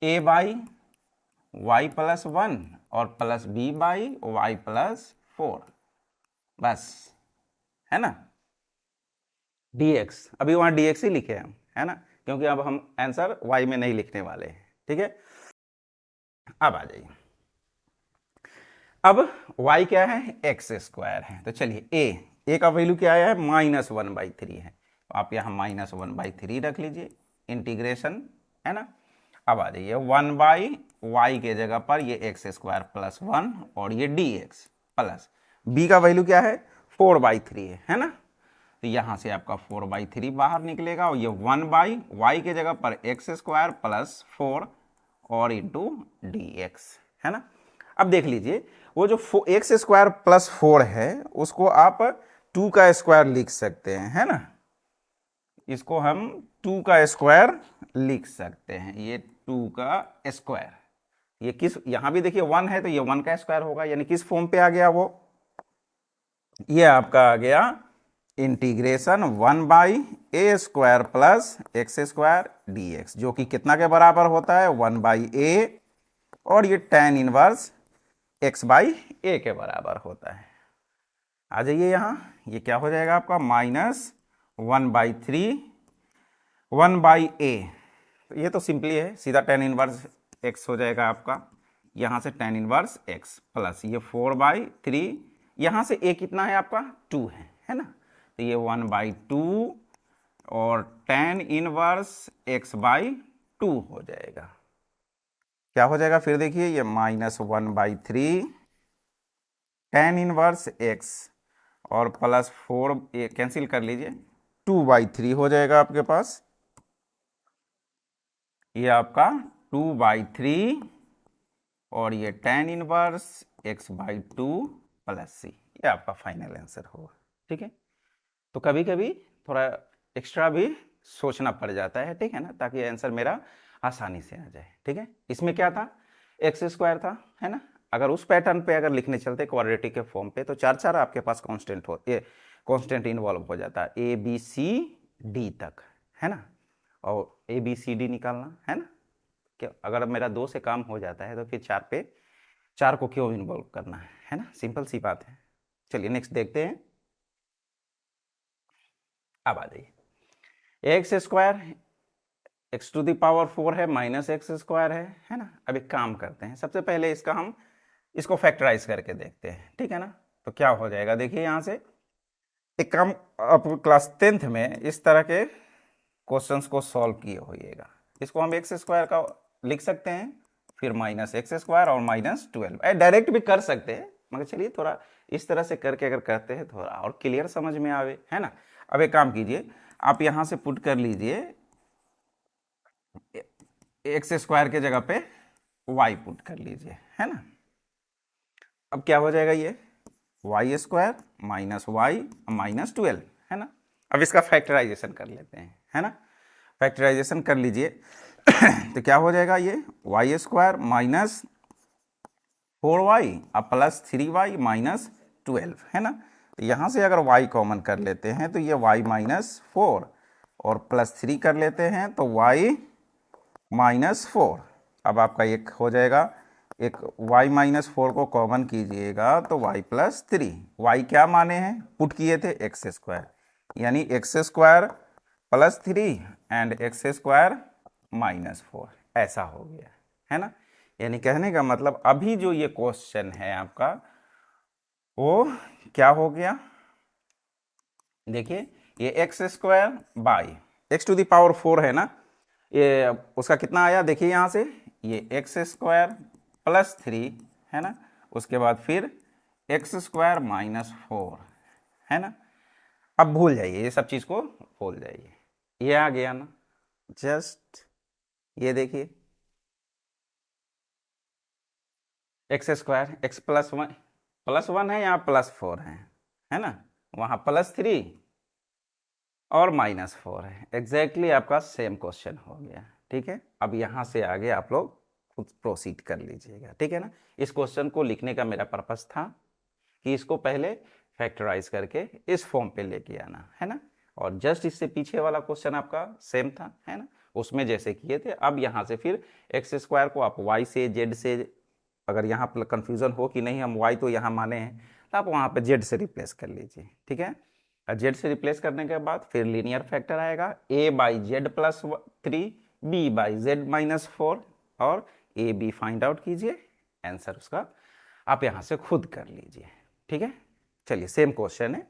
a बाई वाई प्लस 1 और plus b by y plus 4, बस, है ना, dx। अभी वहाँ dx ही लिखे हम, है ना, क्योंकि अब हम आंसर y में नहीं लिखने वाले हैं। ठीक है, अब आ जाइए, अब y क्या है, x स्क्वायर है। तो चलिए a का वैल्यू क्या आया है, -1/3 है, तो आप यहाँ -1/3 रख लीजिए, इंटीग्रेशन, है ना। अब आ जाइए 1/y के जगह पर ये x स्क्वायर प्लस 1 और ये dx प्लस b का वैल्यू क्या है, 4/3 है ना। तो यहाँ से आपका 4/3 बाहर निकलेगा और ये 1/y के जगह पर x स्क्वायर प्लस 4 और इंटू dx, है ना। अब देख लीजिए वो जो x स्क्वायर प्लस 4 है उसको आप 2 का स्क्वायर लिख सकते हैं, है ना, इसको हम 2 का स्क्वायर लिख सकते हैं, ये 2 का स्क्वायर, ये किस, यहां भी देखिए 1 है तो ये 1 का स्क्वायर होगा, यानी किस फॉर्म पे आ गया, वो ये आपका आ गया integration 1/a square plus x square dx, जो कि कितना के बराबर होता है, 1/a और ये tan इनवर्स x/a के बराबर होता है। आ जाइए यहाँ, ये क्या हो जाएगा आपका, -1/3 1/a, तो ये तो सिंपली है, सीधा tan इनवर्स x हो जाएगा आपका, यहाँ से tan इनवर्स x प्लस ये 4/3, यहाँ से a कितना है आपका, 2 है ना, तो ये 1/2 और tan इनवर्स x/2 हो जाएगा। क्या हो जाएगा फिर देखिए, ये -1/3 tan इनवर्स x और +4, ये कैंसिल कर लीजिए, 2/3 हो जाएगा आपके पास। ये आपका 2/3 और ये tan इनवर्स x/2 + c, ये आपका फाइनल आंसर होगा। ठीक है, तो कभी कभी थोड़ा एक्स्ट्रा भी सोचना पड़ जाता है, ठीक है ना, ताकि आंसर मेरा आसानी से आ जाए। ठीक है, इसमें क्या था, x² था, है ना। अगर उस पैटर्न पे अगर लिखने चलते क्वाड्रेटिक के फॉर्म पे, तो चार आपके पास कांस्टेंट हो, ये कांस्टेंट इन्वॉल्व हो जाता है ABCD तक, है ना। और ABCD निकालना है ना, क्या अगर मेरा 2 से काम हो जाता है तो फिर 4 को क्यों इन्वॉल्व करना है ना, सिंपल सी बात है। चलिए नेक्स्ट देखते हैं। अब आ जाइए, x² x⁴ है, -x² है ना। अब एक काम करते हैं, सबसे पहले इसको फैक्टराइज करके देखते हैं, ठीक है ना। तो क्या हो जाएगा, देखिए यहाँ से एक काम, आप क्लास 10th में इस तरह के क्वेश्चंस को सॉल्व किए होइएगा। इसको हम x² का लिख सकते हैं, फिर -x² और -12, डायरेक्ट भी कर सकते हैं, मगर चलिए थोड़ा इस तरह से करके अगर करते हैं थोड़ा और क्लियर समझ में आवे, है ना। अब एक काम कीजिए, आप यहाँ से पुट कर लीजिए x² के जगह पे y पुट कर लीजिए, है ना। अब क्या हो जाएगा, ये y² - y -12, है ना। अब इसका फैक्टराइजेशन कर लेते हैं, है ना। फैक्टराइजेशन कर लीजिए तो क्या हो जाएगा, ये y² -4y अब +3y -12, है ना। तो यहाँ से अगर y कॉमन कर लेते हैं तो ये y -4 और +3 कर लेते हैं तो y -4। अब आपका एक हो जाएगा, एक y -4 को कॉमन कीजिएगा तो y +3, y क्या माने हैं, पुट किए थे x², यानी x² +3 एंड x² -4, ऐसा हो गया, है ना। यानी कहने का मतलब अभी जो ये क्वेश्चन है आपका वो क्या हो गया, देखिए ये x² बाई x⁴ है ना, ये उसका कितना आया, देखिए यहाँ से ये x² +3 है ना, उसके बाद फिर x² -4, है ना। अब भूल जाइए, ये सब चीज़ को भूल जाइए, ये आ गया ना। जस्ट ये देखिए x² x +1 है, यहाँ +4 है ना, वहाँ +3 और -4 है, एग्जैक्टली आपका सेम क्वेश्चन हो गया। ठीक है, अब यहाँ से आगे आप लोग खुद प्रोसीड कर लीजिएगा, ठीक है ना। इस क्वेश्चन को लिखने का मेरा पर्पस था कि इसको पहले फैक्टराइज करके इस फॉर्म पे लेके आना, है ना। और जस्ट इससे पीछे वाला क्वेश्चन आपका सेम था, है ना, उसमें जैसे किए थे। अब यहाँ से फिर x² को आप y से z से, अगर यहाँ पर कन्फ्यूज़न हो कि नहीं हम y तो यहाँ माने हैं, तो आप वहाँ पे z से रिप्लेस कर लीजिए, ठीक है। z से रिप्लेस करने के बाद फिर लीनियर फैक्टर आएगा a/z +3 b/z -4 और a b फाइंड आउट कीजिए, आंसर उसका आप यहाँ से खुद कर लीजिए, ठीक है। चलिए सेम क्वेश्चन है,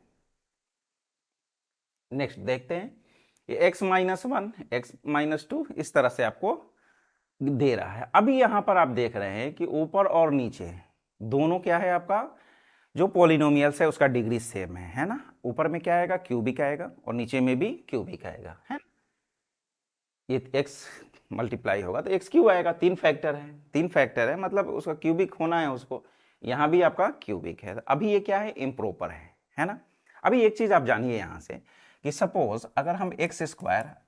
नेक्स्ट देखते हैं। ये x -1 x -2 इस तरह से आपको दे रहा है। अभी यहाँ पर आप देख रहे हैं कि ऊपर और नीचे दोनों क्या है, आपका जो पॉलिनोमियल्स है उसका डिग्री सेम है ना। ऊपर में क्या आएगा, क्यूबिक आएगा, और नीचे में भी क्यूबिक आएगा, है। ये x मल्टीप्लाई होगा तो x³ आएगा, 3 फैक्टर है, मतलब उसका क्यूबिक होना है उसको, यहाँ भी आपका क्यूबिक है। अभी ये क्या है, इम्प्रॉपर है ना। अभी एक चीज आप जानिए यहाँ से कि सपोज अगर हम x²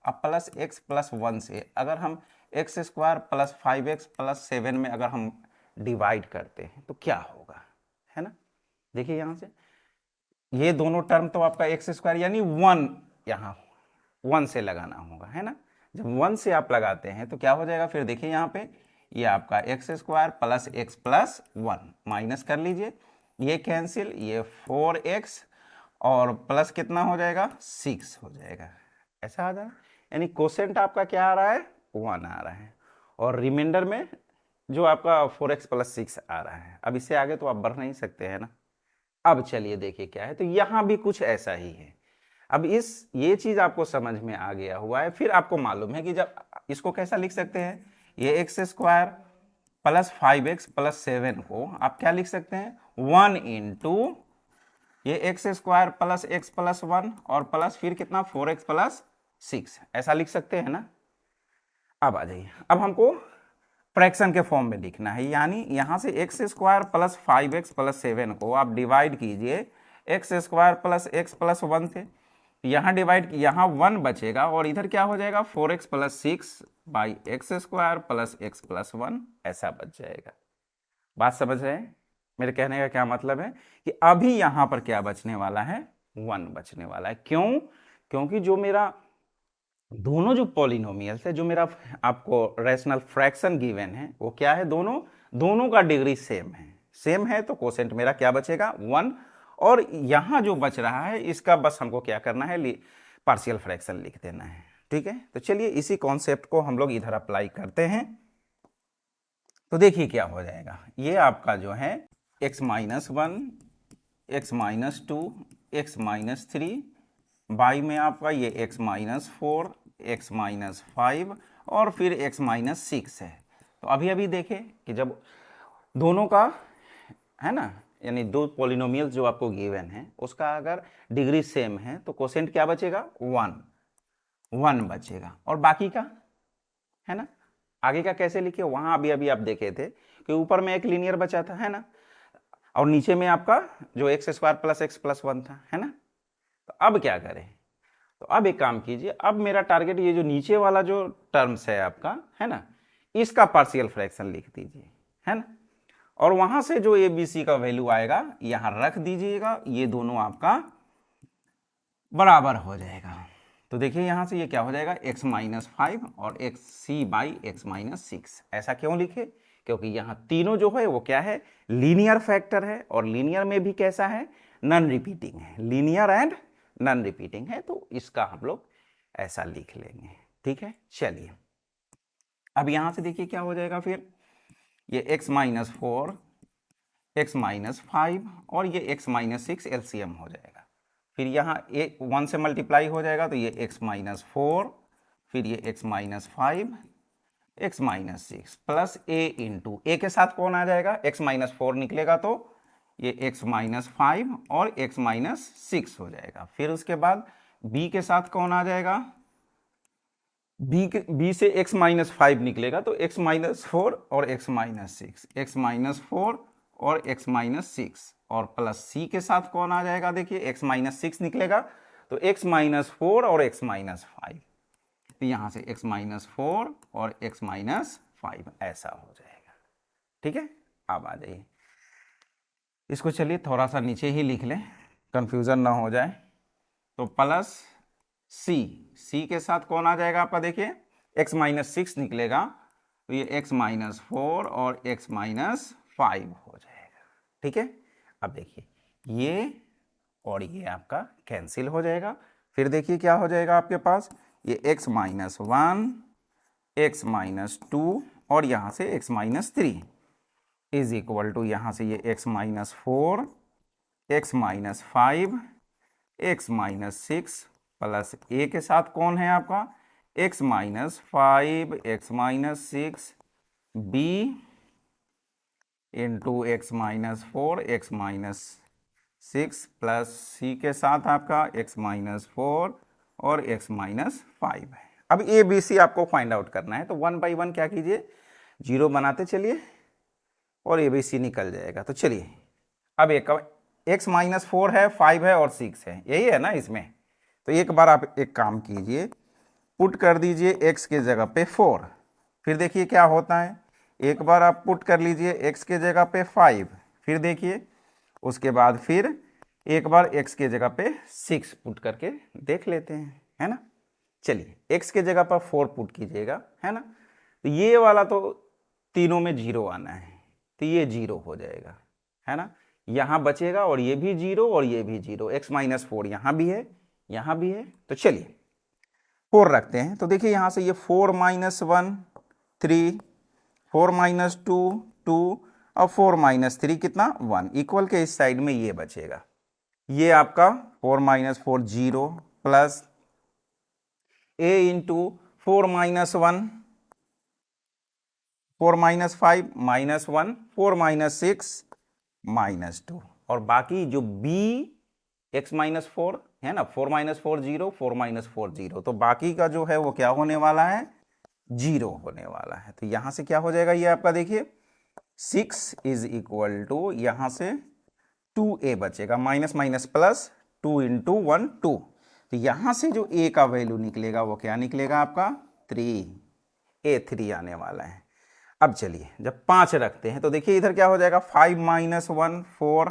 अब +x +1 से अगर हम x² + 5x + 7 में अगर हम डिवाइड करते हैं तो क्या होगा, है ना। देखिए यहाँ से ये दोनों टर्म तो आपका x² यानी 1, यहाँ 1 से लगाना होगा, है ना। जब 1 से आप लगाते हैं तो क्या हो जाएगा, फिर देखिए यहाँ पे ये आपका x² + x + 1 माइनस कर लीजिए, ये कैंसिल, ये 4x और प्लस कितना हो जाएगा, 6 हो जाएगा, ऐसा आ जाएगा। यानी कोसेंट आपका क्या आ रहा है, 1 आ रहा है, और रिमाइंडर में जो आपका 4x + 6 आ रहा है। अब इससे आगे तो आप बढ़ नहीं सकते हैं ना। अब चलिए देखिए क्या है, तो यहाँ भी कुछ ऐसा ही है। अब ये चीज आपको समझ में आ गया हुआ है, फिर आपको मालूम है कि जब इसको कैसा लिख सकते हैं, ये x² प्लस 5x प्लस 7 को आप क्या लिख सकते हैं, 1 इंटू ये x square plus x plus 1 और प्लस फिर कितना 4x प्लस 6, ऐसा लिख सकते हैं ना। अब आ जाइए, अब हमको फ्रैक्शन के फॉर्म में लिखना है, यानी यहां से x square plus 5x plus 7 को आप डिवाइड कीजिए x square plus x plus 1 से, यहाँ डिवाइड, यहाँ 1 बचेगा और इधर क्या हो जाएगा 4x plus 6 by x square plus x plus 1, ऐसा बच जाएगा। बात समझ रहे हैं मेरे कहने का क्या मतलब है, कि अभी यहाँ पर क्या बचने वाला है, 1 बचने वाला है। क्यों, क्योंकि जो मेरा दोनों जो पॉलिनोमियल्स है, जो मेरा आपको रैशनल फ्रैक्शन गिवन है, वो क्या है, दोनों का डिग्री सेम है तो कोसेंट मेरा क्या बचेगा 1, और यहां जो बच रहा है इसका बस हमको क्या करना है, पार्शियल फ्रैक्शन लिख देना है। ठीक है, तो चलिए इसी कॉन्सेप्ट को हम लोग इधर अप्लाई करते हैं। तो देखिए क्या हो जाएगा, ये आपका जो है x minus 1, x minus 2, x minus 3 by में आपका ये x माइनस 4, x माइनस 5 और फिर x माइनस 6 है। तो अभी देखें कि जब दोनों का है ना, यानी दो पॉलिनोमियल्स जो आपको गिवन है उसका अगर डिग्री सेम है तो कोसेंट क्या बचेगा 1 बचेगा, और बाकी का है ना, आगे का कैसे लिखे, वहां अभी आप देखे थे कि ऊपर में एक लीनियर बचा था है ना, और नीचे में आपका जो x square plus x plus 1 था है ना। तो अब क्या करें, तो अब एक काम कीजिए, अब मेरा टारगेट ये जो नीचे वाला जो टर्म्स है आपका है ना, इसका पार्शियल फ्रैक्शन लिख दीजिए है ना, और वहां से जो ABC का वैल्यू आएगा यहां रख दीजिएगा, ये दोनों आपका बराबर हो जाएगा। तो देखिए यहां से ये क्या हो जाएगा x माइनस 5 और xc बाई एक्स माइनस 6, ऐसा क्यों लिखे, क्योंकि यहाँ तीनों जो है वो क्या है, लीनियर फैक्टर है, और लीनियर में भी कैसा है, नॉन रिपीटिंग है, लीनियर एंड नॉन रिपीटिंग है, तो इसका हम लोग ऐसा लिख लेंगे। ठीक है, चलिए अब यहां से देखिए क्या हो जाएगा, फिर ये x माइनस 4, x माइनस 5 और ये x माइनस 6 एलसीएम हो जाएगा, फिर यहाँ 1 से मल्टीप्लाई हो जाएगा तो ये x माइनस 4, फिर ये x minus 5, x minus 6 plus a into a के साथ कौन आ जाएगा, x माइनस 4 निकलेगा तो ये x माइनस 5 और x माइनस 6 हो जाएगा, फिर उसके बाद b के साथ कौन आ जाएगा, b से x माइनस 5 निकलेगा तो x माइनस 4 और x माइनस 6, x माइनस 4 और x माइनस 6, और प्लस c के साथ कौन आ जाएगा, देखिए x माइनस 6 निकलेगा तो x माइनस 4 और x माइनस 5, तो यहाँ से x माइनस 4 और x माइनस 5 ऐसा हो जाएगा। ठीक है, अब आ जाइए इसको, चलिए थोड़ा सा नीचे ही लिख लें कंफ्यूजन ना हो जाए, तो प्लस c के साथ कौन आ जाएगा आपका, देखिए x माइनस 6 निकलेगा तो ये x माइनस 4 और x माइनस 5 हो जाएगा। ठीक है, अब देखिए ये और ये आपका कैंसिल हो जाएगा, फिर देखिए क्या हो जाएगा आपके पास, ये x माइनस 1, x माइनस 2 और यहाँ से x minus 3 is equal to यहाँ से ये x minus 4, x minus 5, x minus 6 plus a के साथ कौन है आपका, x minus 5, x minus 6 b into x minus 4, x minus 6 plus c के साथ आपका x माइनस 4 और x माइनस 5 है। अब ए बी सी आपको फाइंड आउट करना है, तो 1 बाई 1 क्या कीजिए, 0 बनाते चलिए और ए बी सी निकल जाएगा। तो चलिए अब एक x माइनस 4 है, 5 है और 6 है, यही है ना इसमें, तो एक बार आप एक काम कीजिए, पुट कर दीजिए x के जगह पे 4, फिर देखिए क्या होता है, एक बार आप पुट कर लीजिए x के जगह पे 5, फिर देखिए उसके बाद फिर एक बार x के जगह पे 6 पुट करके देख लेते हैं, है ना। चलिए x के जगह पर 4 पुट कीजिएगा, है ना, तो ये वाला तो तीनों में 0 आना है, तो ये 0 हो जाएगा, है ना, यहाँ बचेगा और ये भी 0 और ये भी 0, x माइनस 4 यहाँ भी है, यहाँ भी है, तो चलिए 4 रखते हैं। तो देखिए यहाँ से ये 4 माइनस 1 3, 4 माइनस 2 2 और 4 माइनस 3 कितना 1, इक्वल के इस साइड में ये बचेगा, ये आपका 4 minus 4 0 plus a into 4 minus 1 4 minus 5 minus 1, 4 minus 6 minus 2, और बाकी जो b x माइनस 4 है ना, 4 माइनस 4 0, 4 माइनस 4 0, तो बाकी का जो है वो क्या होने वाला है, 0 होने वाला है। तो यहां से क्या हो जाएगा, ये आपका देखिए 6 इज इक्वल टू यहां से 2a बचेगा, माइनस माइनस प्लस 2 इंटू 1 2, तो यहां से जो a का वैल्यू निकलेगा वो क्या निकलेगा आपका 3, a3 आने वाला है। अब चलिए जब 5 रखते हैं तो देखिए इधर क्या हो जाएगा, 5 माइनस 1 4,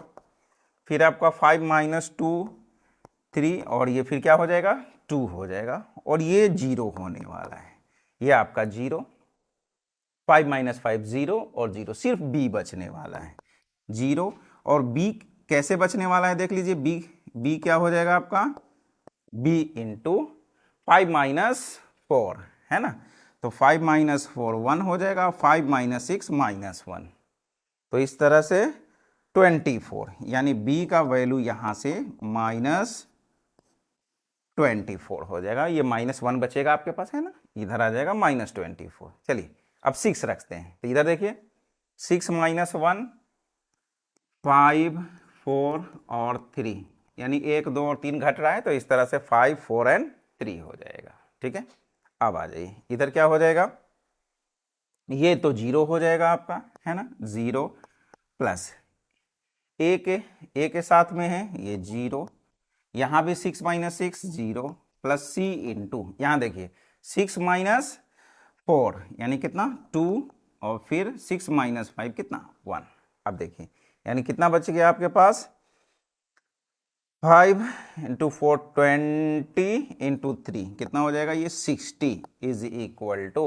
फिर आपका 5 माइनस 2 3, और ये फिर क्या हो जाएगा 2 हो जाएगा, और ये 0 होने वाला है, ये आपका 0, 5 माइनस 5 0 और 0, सिर्फ b बचने वाला है 0, और b कैसे बचने वाला है देख लीजिए, b क्या हो जाएगा आपका b इंटू 5 माइनस 4 है ना, तो 5 माइनस 4 1 हो जाएगा, 5 माइनस 6 माइनस 1, तो इस तरह से 24, यानी b का वैल्यू यहां से माइनस 24 हो जाएगा, ये माइनस 1 बचेगा आपके पास है ना, इधर आ जाएगा माइनस 24। चलिए अब 6 रखते हैं, तो इधर देखिए 6 माइनस 1 5 4 और 3, यानी 1 2 और 3 घट रहा है, तो इस तरह से 5 4 एंड 3 हो जाएगा। ठीक है, अब आ जाइए इधर क्या हो जाएगा, ये तो 0 हो जाएगा आपका है ना, 0 प्लस a के साथ में है ये 0, यहां भी 6 माइनस 6 0 प्लस c इंटू, यहां देखिए 6 माइनस 4 यानी कितना 2, और फिर 6 माइनस 5 कितना 1। अब देखिए यानी कितना बच गया आपके पास, 5 इंटू 4 20 इंटू 3 कितना हो जाएगा, ये 60 इज इक्वल टू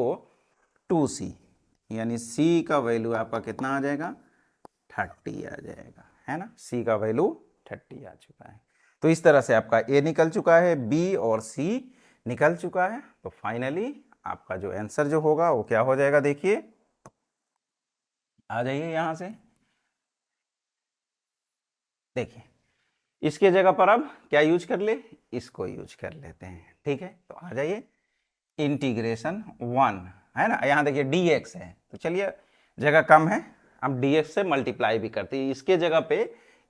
2c, यानी c का वैल्यू आपका कितना आ जाएगा 30 आ जाएगा है ना, c का वैल्यू 30 आ चुका है। तो इस तरह से आपका a निकल चुका है, b और c निकल चुका है, तो फाइनली आपका जो आंसर जो होगा वो क्या हो जाएगा, देखिए आ जाइए यहां से, देखिए इसके जगह पर अब क्या यूज कर ले, इसको यूज कर लेते हैं। ठीक है, तो आ जाइए इंटीग्रेशन 1 है ना, यहाँ देखिए dx है, तो चलिए जगह कम है, हम dx से मल्टीप्लाई भी करते हैं, इसके जगह पे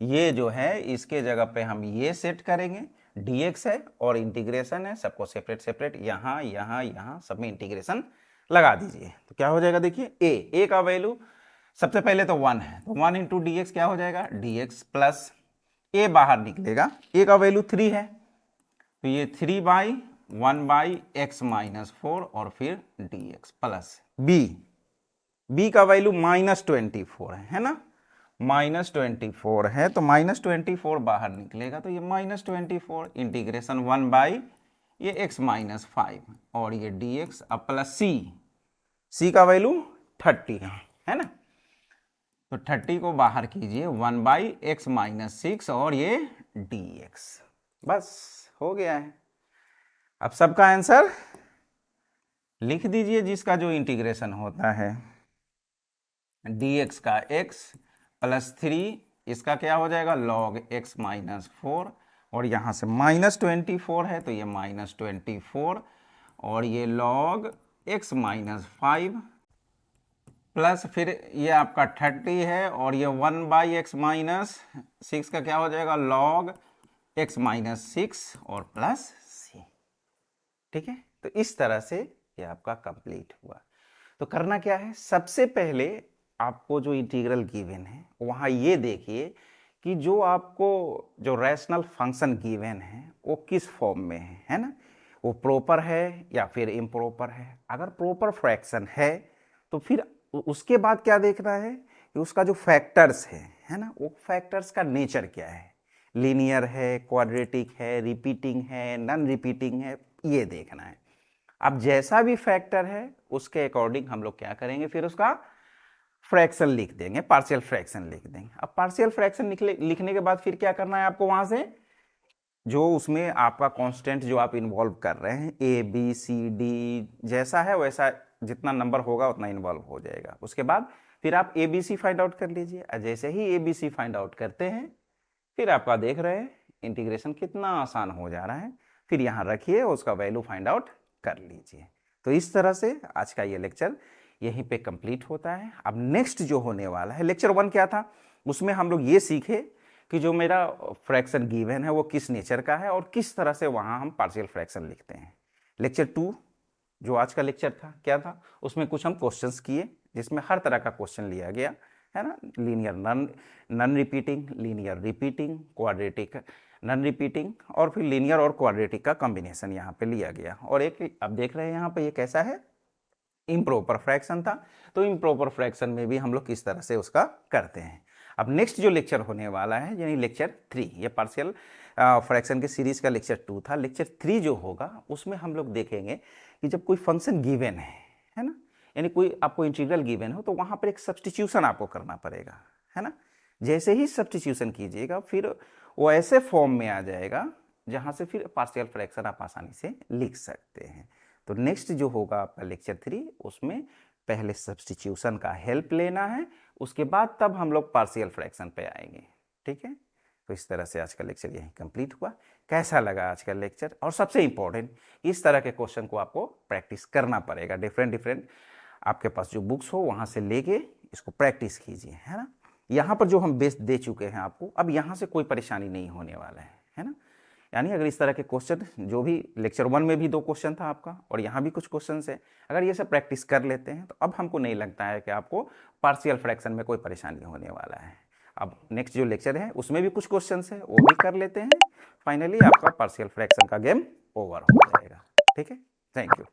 ये जो है, इसके जगह पे हम ये सेट करेंगे, dx है और इंटीग्रेशन है, सबको सेपरेट सेपरेट यहाँ यहाँ यहाँ सब में इंटीग्रेशन लगा दीजिए, तो क्या हो जाएगा देखिए a का वैल्यू सबसे पहले तो 1 है, तो 1 इंटू डी क्या हो जाएगा dx प्लस a बाहर निकलेगा, a का वैल्यू 3 है, तो ये 3 बाई 1 बाई एक्स माइनस 4 और फिर dx प्लस b का वैल्यू माइनस 24 है ना, माइनस 24 है, तो माइनस 24 बाहर निकलेगा, तो ये माइनस 24 इंटीग्रेशन 1 बाई ये x माइनस 5 और ये dx अब प्लस c का वैल्यू 30 है ना, तो 30 को बाहर कीजिए 1 बाई एक्स माइनस 6 और ये dx, बस हो गया है। अब सबका आंसर लिख दीजिए, जिसका जो इंटीग्रेशन होता है dx का x प्लस 3, इसका क्या हो जाएगा log x माइनस 4, और यहाँ से माइनस 24 है तो ये माइनस 24, और ये log x माइनस 5 प्लस फिर ये आपका 30 है, और ये 1 बाई एक्स माइनस 6 का क्या हो जाएगा log x माइनस 6 और प्लस c। ठीक है, तो इस तरह से ये आपका कंप्लीट हुआ। तो करना क्या है, सबसे पहले आपको जो इंटीग्रल गिवन है वहाँ ये देखिए कि जो आपको जो रैशनल फंक्शन गिवन है वो किस फॉर्म में है ना, वो प्रॉपर है या फिर इम्प्रॉपर है। अगर प्रॉपर फ्रैक्शन है तो फिर उसके बाद क्या देखना है कि उसका जो फैक्टर्स है ना, वो फैक्टर्स का नेचर क्या है, लीनियर है, क्वाड्रेटिक है, रिपीटिंग है, नॉन रिपीटिंग है, ये देखना है। अब जैसा भी फैक्टर है उसके अकॉर्डिंग हम लोग क्या करेंगे, फिर उसका फ्रैक्शन लिख देंगे, पार्शियल फ्रैक्शन लिख देंगे। अब पार्शियल फ्रैक्शन लिखने के बाद फिर क्या करना है आपको, वहां से जो उसमें आपका कांस्टेंट जो आप इन्वॉल्व कर रहे हैं ए बी सी डी जैसा है वैसा जितना नंबर होगा उतना इन्वॉल्व हो जाएगा। उसके बाद फिर आप A B C find out कर लीजिए, जैसे ही A B C find out करते हैं फिर आपका देख रहे हैं इंटीग्रेशन कितना आसान हो जा रहा है, फिर यहाँ रखिए उसका वैल्यू फाइंड आउट कर लीजिए। तो इस तरह से आज का ये लेक्चर यहीं पे कंप्लीट होता है। अब नेक्स्ट जो होने वाला है, लेक्चर 1 क्या था, उसमें हम लोग ये सीखे कि जो मेरा फ्रैक्शन गिवन है वो किस नेचर का है और किस तरह से वहाँ हम पार्शियल फ्रैक्शन लिखते हैं। लेक्चर 2 जो आज का लेक्चर था क्या था, उसमें कुछ हम क्वेश्चंस किए जिसमें हर तरह का क्वेश्चन लिया गया है ना, linear non repeating, linear repeating, quadratic non repeating, और फिर लीनियर और क्वाड्रेटिक का कॉम्बिनेशन यहाँ पे लिया गया। और एक अब देख रहे हैं यहाँ पे ये कैसा है, इम्प्रॉपर फ्रैक्शन था, तो इम्प्रॉपर फ्रैक्शन में भी हम लोग किस तरह से उसका करते हैं। अब नेक्स्ट जो लेक्चर होने वाला है यानी लेक्चर 3, ये पार्शियल फ्रैक्शन के सीरीज का लेक्चर 2 था। लेक्चर 3 जो होगा उसमें हम लोग देखेंगे कि जब कोई फंक्शन गिवन है ना, यानी कोई आपको इंटीग्रल गिवन हो तो वहाँ पर एक सब्स्टिट्यूशन आपको करना पड़ेगा, है ना। जैसे ही सब्स्टिट्यूशन कीजिएगा फिर वो ऐसे फॉर्म में आ जाएगा जहाँ से फिर पार्शियल फ्रैक्शन आप आसानी से लिख सकते हैं। तो नेक्स्ट जो होगा आपका लेक्चर 3, उसमें पहले सब्स्टिट्यूशन का हेल्प लेना है, उसके बाद तब हम लोग पार्शियल फ्रैक्शन पे आएंगे, ठीक है। तो इस तरह से आज का लेक्चर यहीं कंप्लीट हुआ। कैसा लगा आज का लेक्चर, और सबसे इंपॉर्टेंट इस तरह के क्वेश्चन को आपको प्रैक्टिस करना पड़ेगा। डिफरेंट आपके पास जो बुक्स हो वहाँ से लेके इसको प्रैक्टिस कीजिए, है ना। यहाँ पर जो हम बेस दे चुके हैं आपको, अब यहाँ से कोई परेशानी नहीं होने वाला है ना। यानी अगर इस तरह के क्वेश्चन, जो भी लेक्चर 1 में भी 2 क्वेश्चन था आपका और यहाँ भी कुछ क्वेश्चन है, अगर ये सब प्रैक्टिस कर लेते हैं तो अब हमको नहीं लगता है कि आपको पार्शियल फ्रैक्शन में कोई परेशानी होने वाला है। अब नेक्स्ट जो लेक्चर है उसमें भी कुछ क्वेश्चन है, वो भी कर लेते हैं, फाइनली आपका पार्शियल फ्रैक्शन का गेम ओवर हो जाएगा, ठीक है। Thank you.